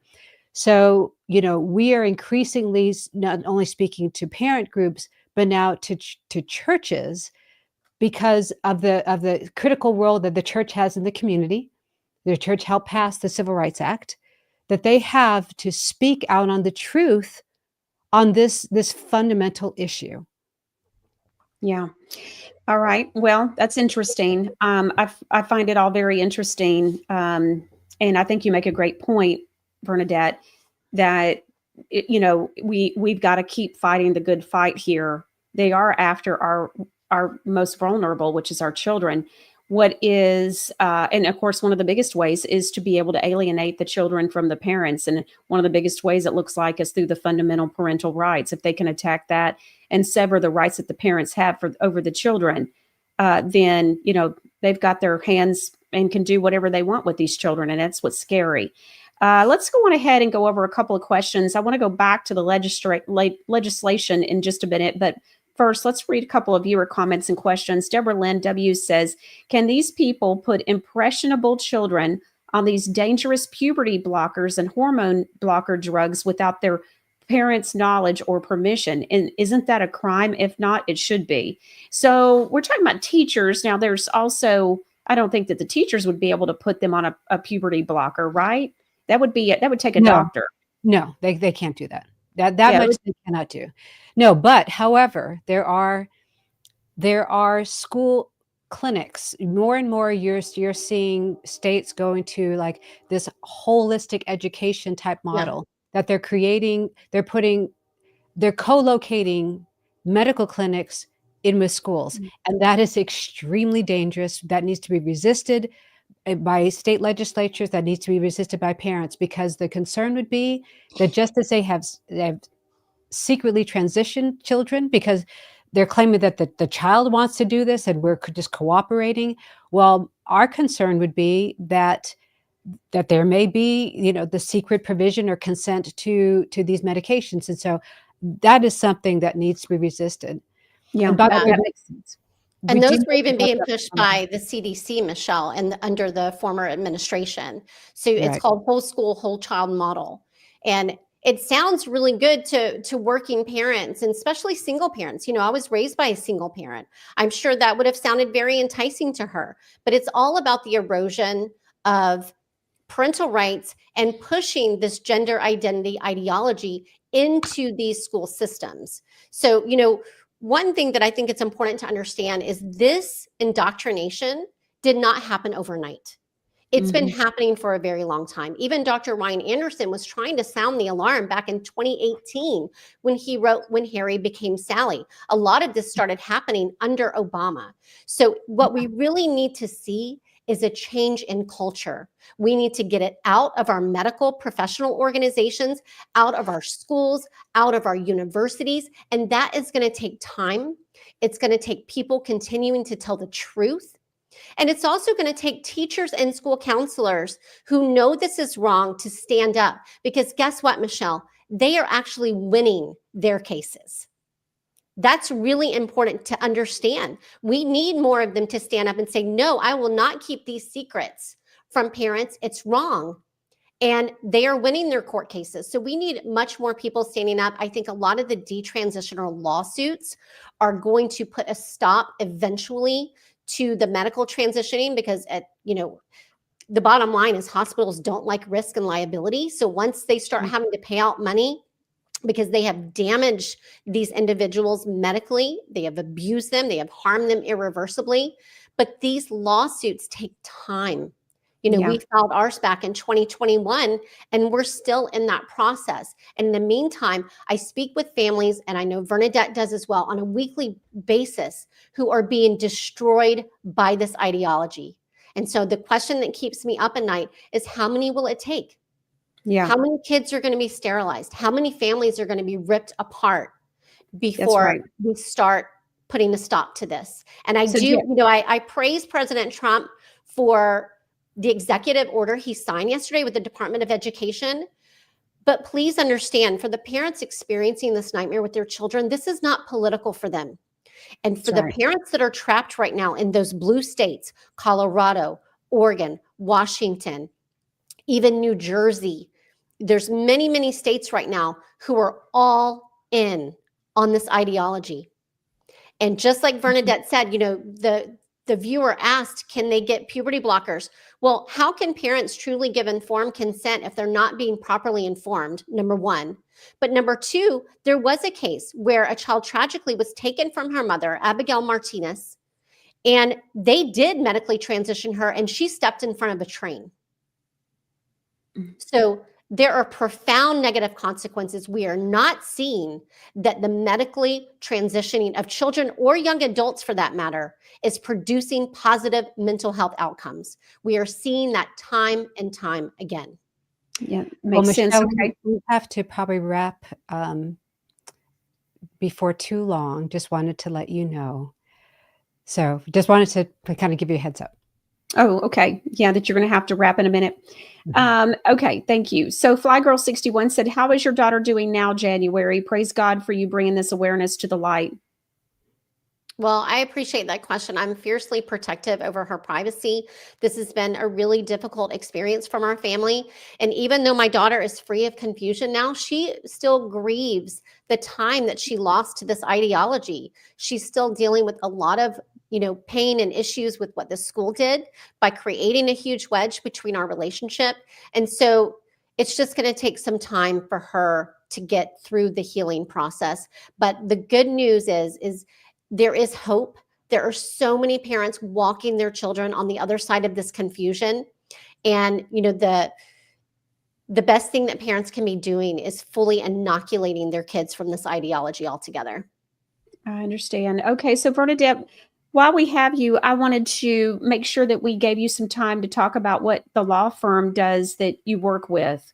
So, we are increasingly not only speaking to parent groups, but now to churches, because of the critical role that the church has in the community. The church helped pass the Civil Rights Act, that they have to speak out on the truth on this fundamental issue. Yeah. All right. Well, that's interesting. I find it all very interesting. And I think you make a great point, Bernadette, that, we've got to keep fighting the good fight here. They are after our most vulnerable, which is our children. What is, and of course, one of the biggest ways is to be able to alienate the children from the parents. And one of the biggest ways it looks like is through the fundamental parental rights. If they can attack that and sever the rights that the parents have over the children, then, they've got their hands and can do whatever they want with these children. And that's what's scary. Let's go on ahead and go over a couple of questions. I want to go back to the legislation in just a minute, but first, let's read a couple of viewer comments and questions. Deborah Lynn W. says, can these people put impressionable children on these dangerous puberty blockers and hormone blocker drugs without their parents' knowledge or permission? And isn't that a crime? If not, it should be. So we're talking about teachers. Now, there's also, I don't think that the teachers would be able to put them on a puberty blocker, right? That would take a doctor. No, they can't do that. That much they cannot do. No, but however, there are school clinics. More and more you're seeing states going to like this holistic education type model that they're creating. They're co-locating medical clinics in with schools. And that is extremely dangerous. That needs to be resisted by state legislatures, that needs to be resisted by parents, because the concern would be that just as they have secretly transitioned children because they're claiming that the child wants to do this and we're just cooperating. Well, our concern would be that there may be, the secret provision or consent to these medications. And so that is something that needs to be resisted. Yeah, And by the that, way, that makes sense. And we do those were need even to being look up pushed some of by the CDC, Michelle, and under the former administration. So it's Right. called whole school, whole child model. And it sounds really good to working parents, and especially single parents. You know, I was raised by a single parent. I'm sure that would have sounded very enticing to her, but it's all about the erosion of parental rights and pushing this gender identity ideology into these school systems. So, you know, one thing that I think it's important to understand is this indoctrination did not happen overnight. It's been happening for a very long time. Even Dr. Ryan Anderson was trying to sound the alarm back in 2018 when he wrote When Harry Became Sally. A lot of this started happening under Obama. So what we really need to see is a change in culture. We need to get it out of our medical professional organizations, out of our schools, out of our universities, and that is going to take time. It's going to take people continuing to tell the truth. And it's also going to take teachers and school counselors who know this is wrong to stand up, because guess what, Michelle? They are actually winning their cases. That's really important to understand. We need more of them to stand up and say, no, I will not keep these secrets from parents. It's wrong. And they are winning their court cases. So we need much more people standing up. I think a lot of the detransitional lawsuits are going to put a stop eventually to the medical transitioning, because the bottom line is hospitals don't like risk and liability. So once they start having to pay out money because they have damaged these individuals medically, they have abused them, they have harmed them irreversibly. But these lawsuits take time. We filed ours back in 2021, and we're still in that process. And in the meantime, I speak with families, and I know Bernadette does as well, on a weekly basis, who are being destroyed by this ideology. And so the question that keeps me up at night is, how many will it take? Yeah. How many kids are going to be sterilized? How many families are going to be ripped apart before we start putting a stop to this? And I praise President Trump for the executive order he signed yesterday with the Department of Education. But please understand, for the parents experiencing this nightmare with their children, this is not political for them. And for the parents that are trapped right now in those blue states, Colorado, Oregon, Washington, even New Jersey, there's many, many states right now who are all in on this ideology. And just like Bernadette said, the viewer asked, can they get puberty blockers? Well, how can parents truly give informed consent if they're not being properly informed? Number one. But number two, there was a case where a child tragically was taken from her mother, Abigail Martinez, and they did medically transition her, and she stepped in front of a train. So there are profound negative consequences. We are not seeing that the medically transitioning of children, or young adults for that matter, is producing positive mental health outcomes. We are seeing that time and time again. Yeah, makes sense. Michelle, Okay. we have to probably wrap before too long. Just wanted to let you know. So just wanted to kind of give you a heads up. Oh, okay. Yeah, that you're going to have to wrap in a minute. Okay, thank you. So Flygirl61 said, how is your daughter doing now, January? Praise God for you bringing this awareness to the light. Well, I appreciate that question. I'm fiercely protective over her privacy. This has been a really difficult experience from our family. And even though my daughter is free of confusion now, she still grieves the time that she lost to this ideology. She's still dealing with a lot of pain and issues with what the school did by creating a huge wedge between our relationship. And so it's just going to take some time for her to get through the healing process. But the good news is there is hope. There are so many parents walking their children on the other side of this confusion. And, the best thing that parents can be doing is fully inoculating their kids from this ideology altogether. I understand. Okay, so Bernadette, while we have you, I wanted to make sure that we gave you some time to talk about what the law firm does that you work with.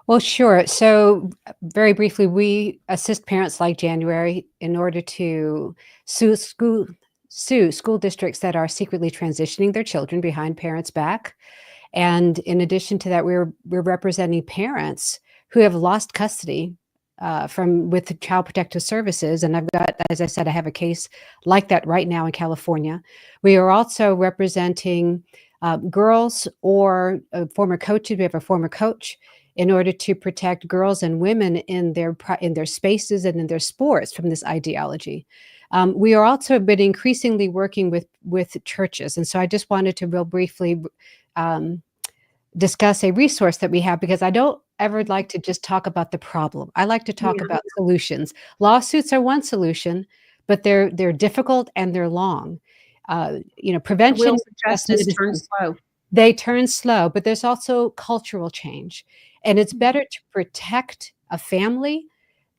Well, sure. So very briefly, we assist parents like January in order to sue school districts that are secretly transitioning their children behind parents' back. And in addition to that, we're representing parents who have lost custody from with Child Protective Services, and I've got, as I said, I have a case like that right now in California. We are also representing girls or former coaches. We have a former coach in order to protect girls and women in their spaces and in their sports from this ideology. We are also been increasingly working with churches, and so I just wanted to real briefly discuss a resource that we have, because I don't ever like to just talk about the problem. I like to talk about solutions. Lawsuits are one solution, but they're difficult and they're long. Prevention, Wheels of justice turn slow. they turn slow, but there's also cultural change. And it's better to protect a family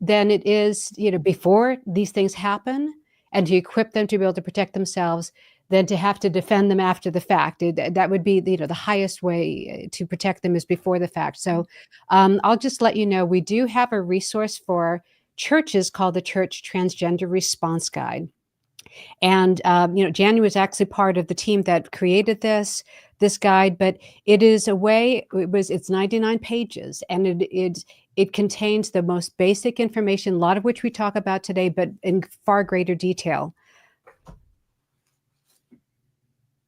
than it is, before these things happen, and to equip them to be able to protect themselves than to have to defend them after the fact. That would be, the highest way to protect them is before the fact. So I'll just let you know, we do have a resource for churches called the Church Transgender Response Guide. And Jan was actually part of the team that created this guide, but it is a way. It's 99 pages, and it contains the most basic information, a lot of which we talk about today, but in far greater detail.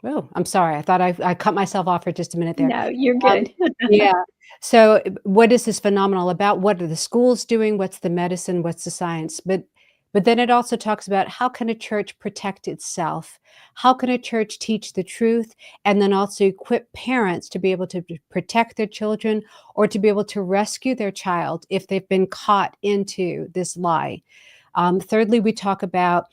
Oh, I'm sorry. I thought I cut myself off for just a minute there. No, you're good. Yeah. So what is this phenomenal about? What are the schools doing? What's the medicine? What's the science? But then it also talks about, how can a church protect itself? How can a church teach the truth? And then also equip parents to be able to protect their children, or to be able to rescue their child if they've been caught into this lie. Thirdly, we talk about,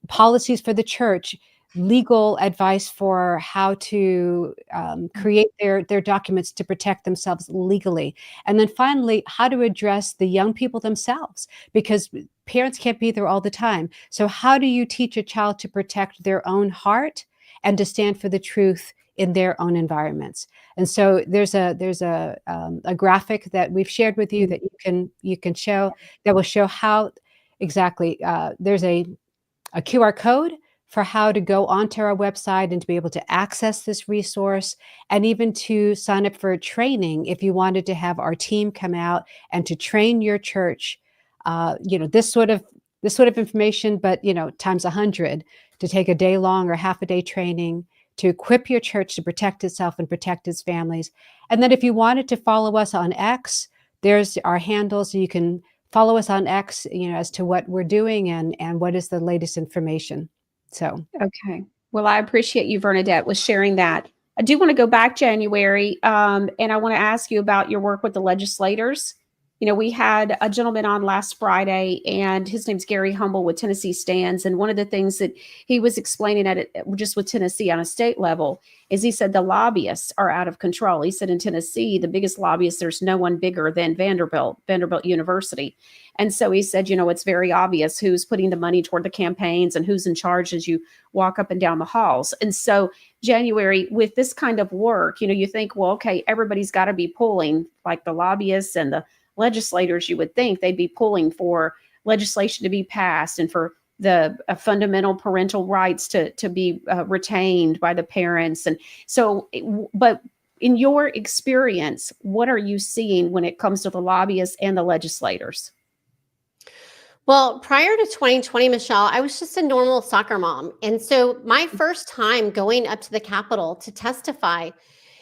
policies for the church, legal advice for how to create their documents to protect themselves legally. And then finally, how to address the young people themselves, because parents can't be there all the time. So how do you teach a child to protect their own heart and to stand for the truth in their own environments? And so there's a graphic that we've shared with you that you can show, that will show how exactly. There's a QR code for how to go onto our website and to be able to access this resource, and even to sign up for a training if you wanted to have our team come out and to train your church. This sort of information, but times 100, to take a day long or half a day training to equip your church to protect itself and protect its families. And then if you wanted to follow us on X, there's our handles. You can follow us on X, as to what we're doing and what is the latest information. So, Okay. Well, I appreciate you, Bernadette, with sharing that. I do want to go back, January, and I want to ask you about your work with the legislators. We had a gentleman on last Friday, and his name's Gary Humble with Tennessee Stands. And one of the things that he was explaining just with Tennessee on a state level is, he said the lobbyists are out of control. He said in Tennessee, the biggest lobbyists, there's no one bigger than Vanderbilt University. And so he said, it's very obvious who's putting the money toward the campaigns and who's in charge as you walk up and down the halls. And so, January, with this kind of work, you think, well, okay, everybody's got to be pulling, like the lobbyists and the legislators. You would think they'd be pulling for legislation to be passed and for the fundamental parental rights to be retained by the parents. And so, but in your experience, what are you seeing when it comes to the lobbyists and the legislators? Well, prior to 2020, Michelle, I was just a normal soccer mom. And so my first time going up to the Capitol to testify,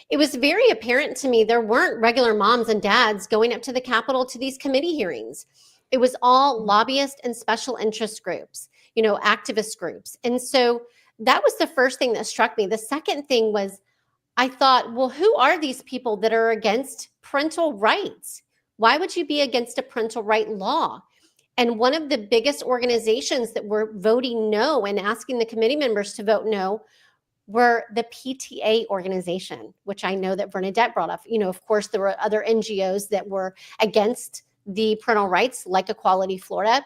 it was very apparent to me there weren't regular moms and dads going up to the Capitol to these committee hearings. It was all lobbyists and special interest groups, activist groups. And so that was the first thing that struck me. The second thing was, I thought, well, who are these people that are against parental rights? Why would you be against a parental right law? And one of the biggest organizations that were voting no and asking the committee members to vote no were the PTA organization, which I know that Bernadette brought up. Of course, there were other NGOs that were against the parental rights, like Equality Florida.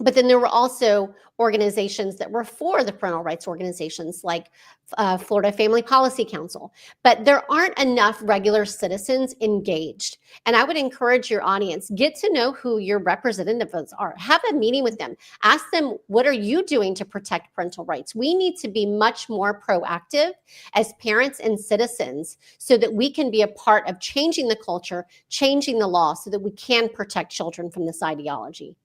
But then there were also organizations that were for the parental rights organizations like Florida Family Policy Council. But there aren't enough regular citizens engaged. And I would encourage your audience, get to know who your representatives are. Have a meeting with them. Ask them, what are you doing to protect parental rights? We need to be much more proactive as parents and citizens so that we can be a part of changing the culture, changing the law so that we can protect children from this ideology.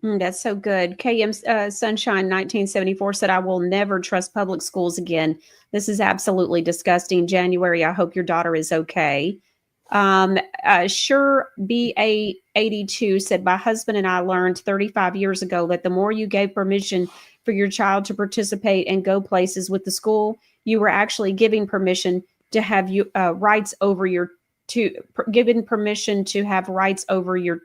That's so good. KM Sunshine 1974 said, I will never trust public schools again. This is absolutely disgusting. January, I hope your daughter is okay. Sure BA 82 said, my husband and I learned 35 years ago that the more you gave permission for your child to participate and go places with the school, you were actually giving permission to have rights over your given permission to have rights over your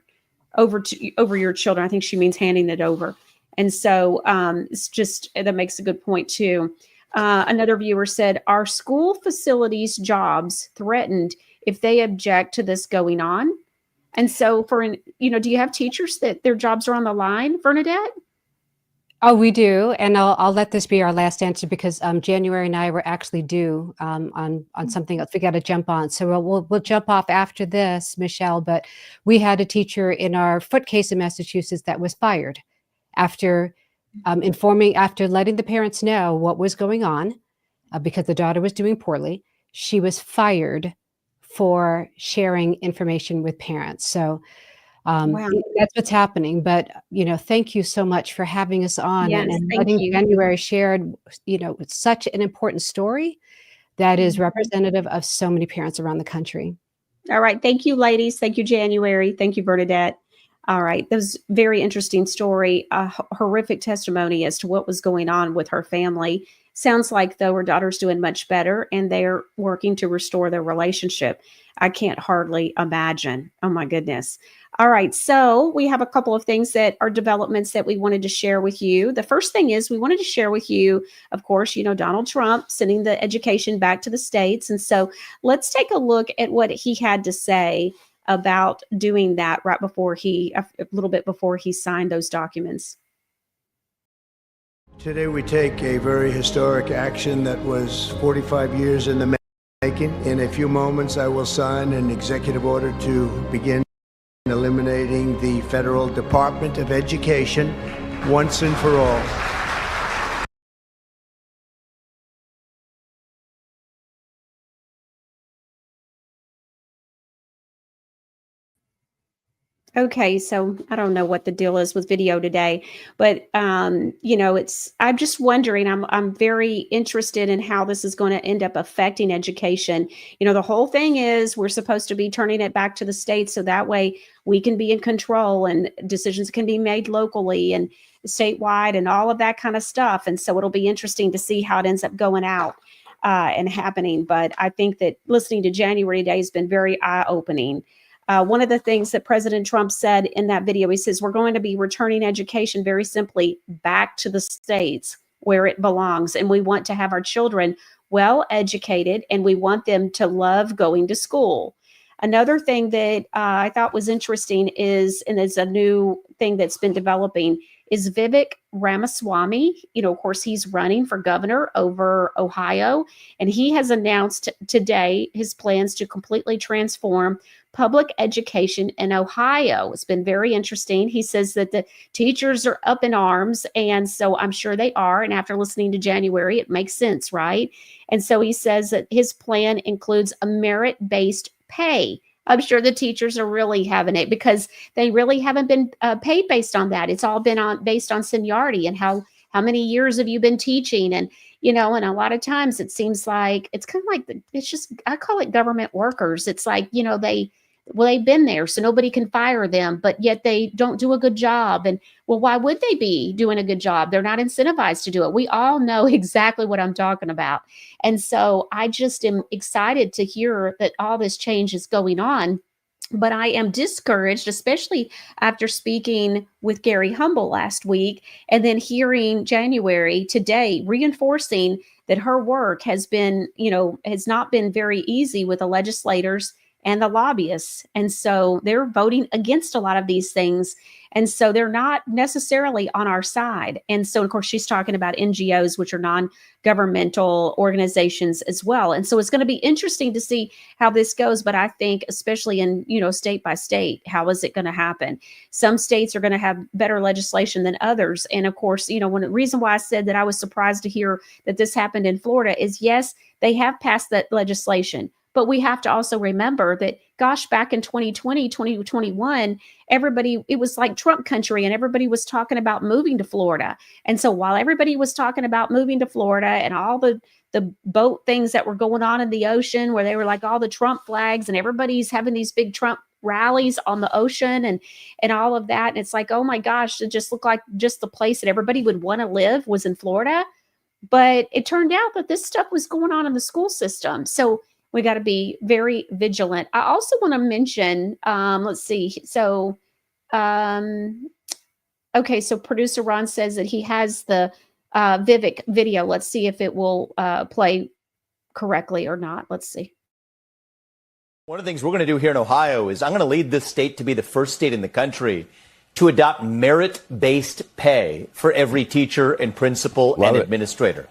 children. I think she means handing it over. And so it's just, that makes a good point too. Another viewer said, are school facilities jobs threatened if they object to this going on? And so do you have teachers that their jobs are on the line, Bernadette? Oh, we do. And I'll let this be our last answer because January and I were actually due on something else we got to jump on. So we'll jump off after this, Michelle. But we had a teacher in our foot case in Massachusetts that was fired after letting the parents know what was going on because the daughter was doing poorly. She was fired for sharing information with parents. So Wow. that's what's happening. But, thank you so much for having us on Yes, and thank letting you. January shared, it's such an important story that is representative of so many parents around the country. All right. Thank you, ladies. Thank you, January. Thank you, Bernadette. All right. That was a very interesting story, a horrific testimony as to what was going on with her family. Sounds like, though, her daughter's doing much better and they're working to restore their relationship. I can't hardly imagine. Oh, my goodness. All right. So we have a couple of things that are developments that we wanted to share with you. The first thing is we wanted to share with you, of course, Donald Trump sending the education back to the states. And so let's take a look at what he had to say about doing that right before a little bit before he signed those documents. Today we take a very historic action that was 45 years in the making. In a few moments, I will sign an executive order to begin eliminating the Federal Department of Education once and for all. Okay, so I don't know what the deal is with video today, but I'm just wondering. I'm very interested in how this is going to end up affecting education. The whole thing is we're supposed to be turning it back to the states so that way we can be in control and decisions can be made locally and statewide and all of that kind of stuff. And so it'll be interesting to see how it ends up going out and happening. But I think that listening to January today has been very eye-opening. One of the things that President Trump said in that video, he says, we're going to be returning education very simply back to the states where it belongs. And we want to have our children well educated and we want them to love going to school. Another thing that I thought was interesting is a new thing that's been developing, is Vivek Ramaswamy. Of course, he's running for governor over Ohio, and he has announced today his plans to completely transform public education in Ohio. It's been very interesting. He says that the teachers are up in arms, and so I'm sure they are. And after listening to January, it makes sense, right? And so he says that his plan includes a merit-based pay. I'm sure the teachers are really having it because they really haven't been paid based on that. It's all been based on seniority and how many years have you been teaching? And, and a lot of times it seems like it's kind of like, I call it government workers. It's like, they've been there, so nobody can fire them, but yet they don't do a good job. And why would they be doing a good job? They're not incentivized to do it. We all know exactly what I'm talking about. And so I just am excited to hear that all this change is going on. But I am discouraged, especially after speaking with Gary Humble last week and then hearing January today reinforcing that her work has been, has not been very easy with the legislators and the lobbyists. And so they're voting against a lot of these things. And so they're not necessarily on our side. And so, of course, she's talking about NGOs, which are non-governmental organizations as well. And so it's going to be interesting to see how this goes. But I think, especially in, state by state, how is it going to happen? Some states are going to have better legislation than others. And of course, one of the reason why I said that I was surprised to hear that this happened in Florida is, yes, they have passed that legislation. But we have to also remember that, gosh, back in 2020, 2021, it was like Trump country, and everybody was talking about moving to Florida. And so while everybody was talking about moving to Florida and all the boat things that were going on in the ocean, where they were like all the Trump flags, and everybody's having these big Trump rallies on the ocean and all of that. And it's like, oh my gosh, it just looked like just the place that everybody would want to live was in Florida. But it turned out that this stuff was going on in the school system. So we got to be very vigilant. I also want to mention, let's see. So, okay. So producer Ron says that he has the Vivek video. Let's see if it will play correctly or not. Let's see. One of the things we're going to do here in Ohio is I'm going to lead this state to be the first state in the country to adopt merit-based pay for every teacher and principal and administrator.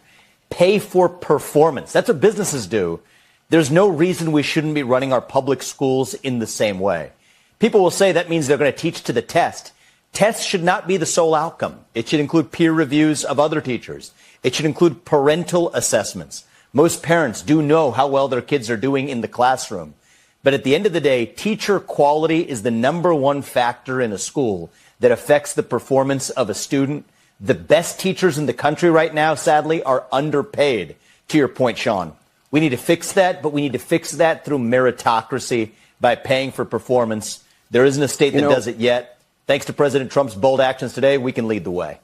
Pay for performance. That's what businesses do. There's no reason we shouldn't be running our public schools in the same way. People will say that means they're going to teach to the test. Tests should not be the sole outcome. It should include peer reviews of other teachers. It should include parental assessments. Most parents do know how well their kids are doing in the classroom. But at the end of the day, teacher quality is the #1 factor in a school that affects the performance of a student. The best teachers in the country right now, sadly, are underpaid, to your point, Sean. We need to fix that, but we need to fix that through meritocracy by paying for performance. There isn't a state that does it yet. Thanks to President Trump's bold actions today, we can lead the way.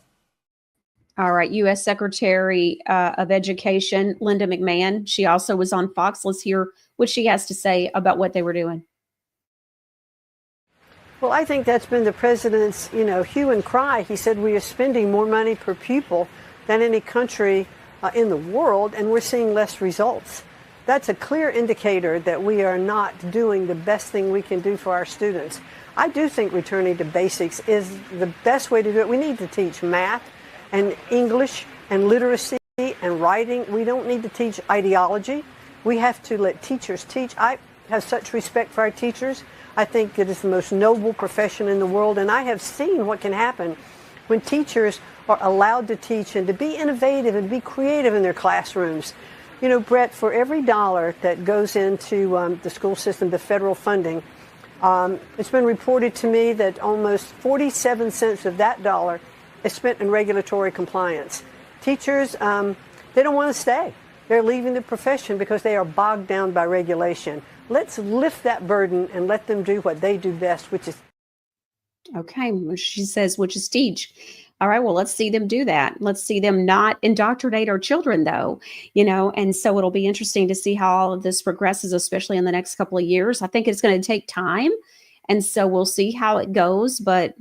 All right. U.S. Secretary of Education, Linda McMahon. She also was on Fox. Let's hear what she has to say about what they were doing. Well, I think that's been the president's, hue and cry. He said we are spending more money per pupil than any country in the world, and we're seeing less results. That's a clear indicator that we are not doing the best thing we can do for our students. I do think returning to basics is the best way to do it. We need to teach math and English and literacy and writing. We don't need to teach ideology. We have to let teachers teach. I have such respect for our teachers. I think it is the most noble profession in the world, and I have seen what can happen when teachers are allowed to teach and to be innovative and be creative in their classrooms. Brett, for every dollar that goes into the school system, the federal funding, it's been reported to me that almost 47 cents of that dollar is spent in regulatory compliance. Teachers, they don't want to stay. They're leaving the profession because they are bogged down by regulation. Let's lift that burden and let them do what they do best, which is... Okay, she says, which is teach. All right, well, let's see them do that. Let's see them not indoctrinate our children, though, and so it'll be interesting to see how all of this progresses, especially in the next couple of years. I think it's going to take time, and so we'll see how it goes, but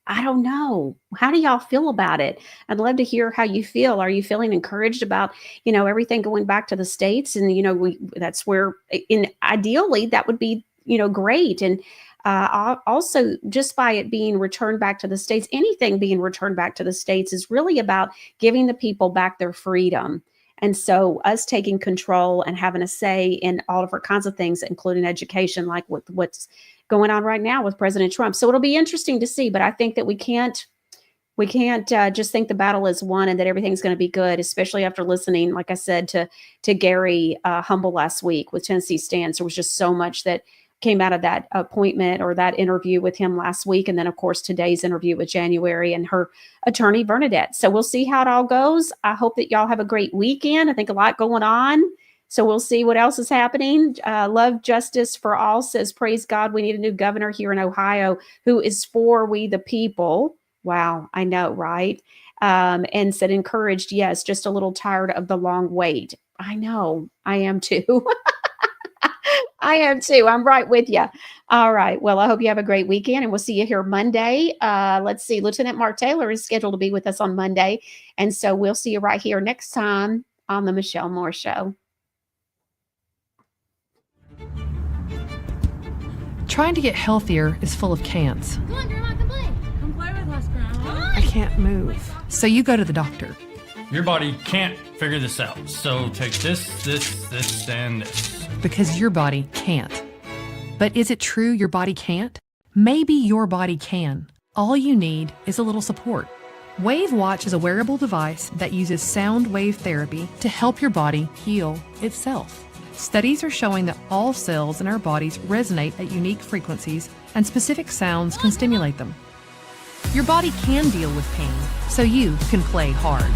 I don't know. How do y'all feel about it? I'd love to hear how you feel. Are you feeling encouraged about, everything going back to the States? And, that's where, ideally, that would be, great. And also, just by it being returned back to the States, anything being returned back to the States is really about giving the people back their freedom. And so us taking control and having a say in all different kinds of things, including education, like with what's going on right now with President Trump. So it'll be interesting to see, but I think that we can't just think the battle is won and that everything's going to be good, especially after listening, like I said, to Gary Humble last week with Tennessee Stands. There was just so much that came out of that appointment or that interview with him last week. And then, of course, today's interview with January and her attorney, Bernadette. So we'll see how it all goes. I hope that y'all have a great weekend. I think a lot going on. So we'll see what else is happening. Love Justice for All says, praise God, we need a new governor here in Ohio who is for we the people. Wow, I know, right? And said, encouraged, yes, just a little tired of the long wait. I know, I am too. I am too. I'm right with you. All right. Well, I hope you have a great weekend and we'll see you here Monday. Let's see. Lieutenant Mark Taylor is scheduled to be with us on Monday. And so we'll see you right here next time on the Michelle Moore Show. Trying to get healthier is full of can'ts. Come on, Grandma, come play. Come play with us, Grandma. I can't move. So you go to the doctor. Your body can't figure this out. So take this, and this. Because your body can't. But is it true your body can't? Maybe your body can. All you need is a little support. Wave Watch is a wearable device that uses sound wave therapy to help your body heal itself. Studies are showing that all cells in our bodies resonate at unique frequencies, and specific sounds can stimulate them. Your body can deal with pain, so you can play hard.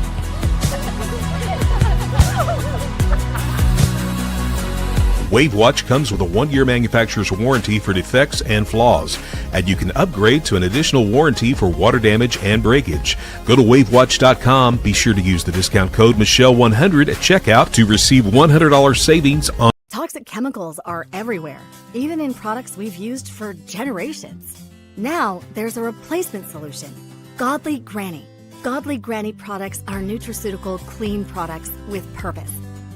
WaveWatch comes with a 1-year manufacturer's warranty for defects and flaws, and you can upgrade to an additional warranty for water damage and breakage. Go to wavewatch.com. Be sure to use the discount code Michelle100 at checkout to receive $100 savings on. Toxic chemicals are everywhere, even in products we've used for generations. Now there's a replacement solution, Godly Granny. Godly Granny products are nutraceutical, clean products with purpose.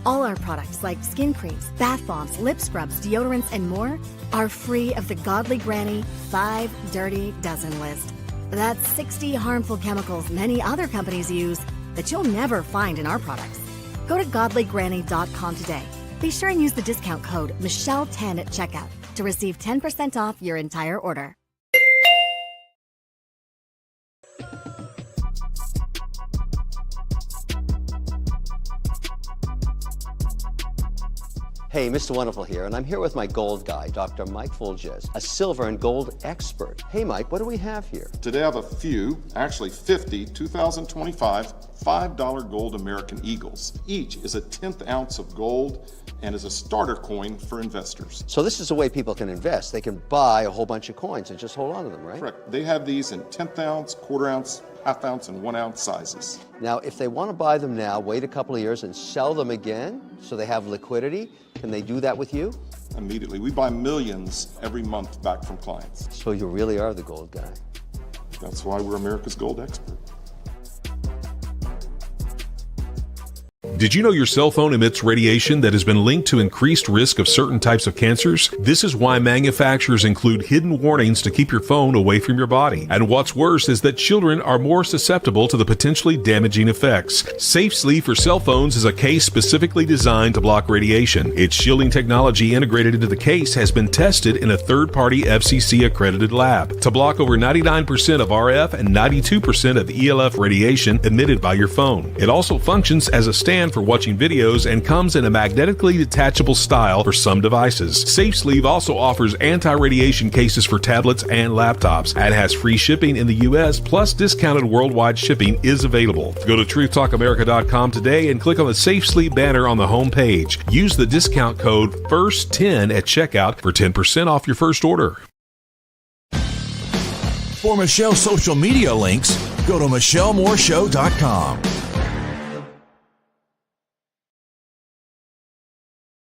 All our products like skin creams, bath bombs, lip scrubs, deodorants, and more are free of the Godly Granny 5 Dirty Dozen list. That's 60 harmful chemicals many other companies use that you'll never find in our products. Go to godlygranny.com today. Be sure and use the discount code Michelle10 at checkout to receive 10% off your entire order. Hey, Mr. Wonderful here, and I'm here with my gold guy, Dr. Mike Fulges, a silver and gold expert. Hey, Mike, what do we have here? Today I have a few, actually 50, 2025 $5 gold American Eagles. Each is a 1/10 ounce of gold and is a starter coin for investors. So this is the way people can invest. They can buy a whole bunch of coins and just hold on to them, right? Correct. They have these in 1/10 ounce, 1/4 ounce, 1/2 ounce, and 1 ounce sizes. Now, if they want to buy them now, wait a couple of years and sell them again so they have liquidity, can they do that with you? Immediately. We buy millions every month back from clients. So you really are the gold guy. That's why we're America's gold expert. Did you know your cell phone emits radiation that has been linked to increased risk of certain types of cancers? This is why manufacturers include hidden warnings to keep your phone away from your body. And what's worse is that children are more susceptible to the potentially damaging effects. Safe Sleep for cell phones is a case specifically designed to block radiation. Its shielding technology integrated into the case has been tested in a third-party FCC accredited lab to block over 99% of RF and 92% of ELF radiation emitted by your phone. It also functions as a stand for watching videos and comes in a magnetically detachable style for some devices. Safe Sleeve also offers anti-radiation cases for tablets and laptops and has free shipping in the U.S. plus discounted worldwide shipping is available. Go to truthtalkamerica.com today and click on the Safe Sleep banner on the home page. Use the discount code FIRST10 at checkout for 10% off your first order. For Michelle's social media links, go to MichelleMooreShow.com.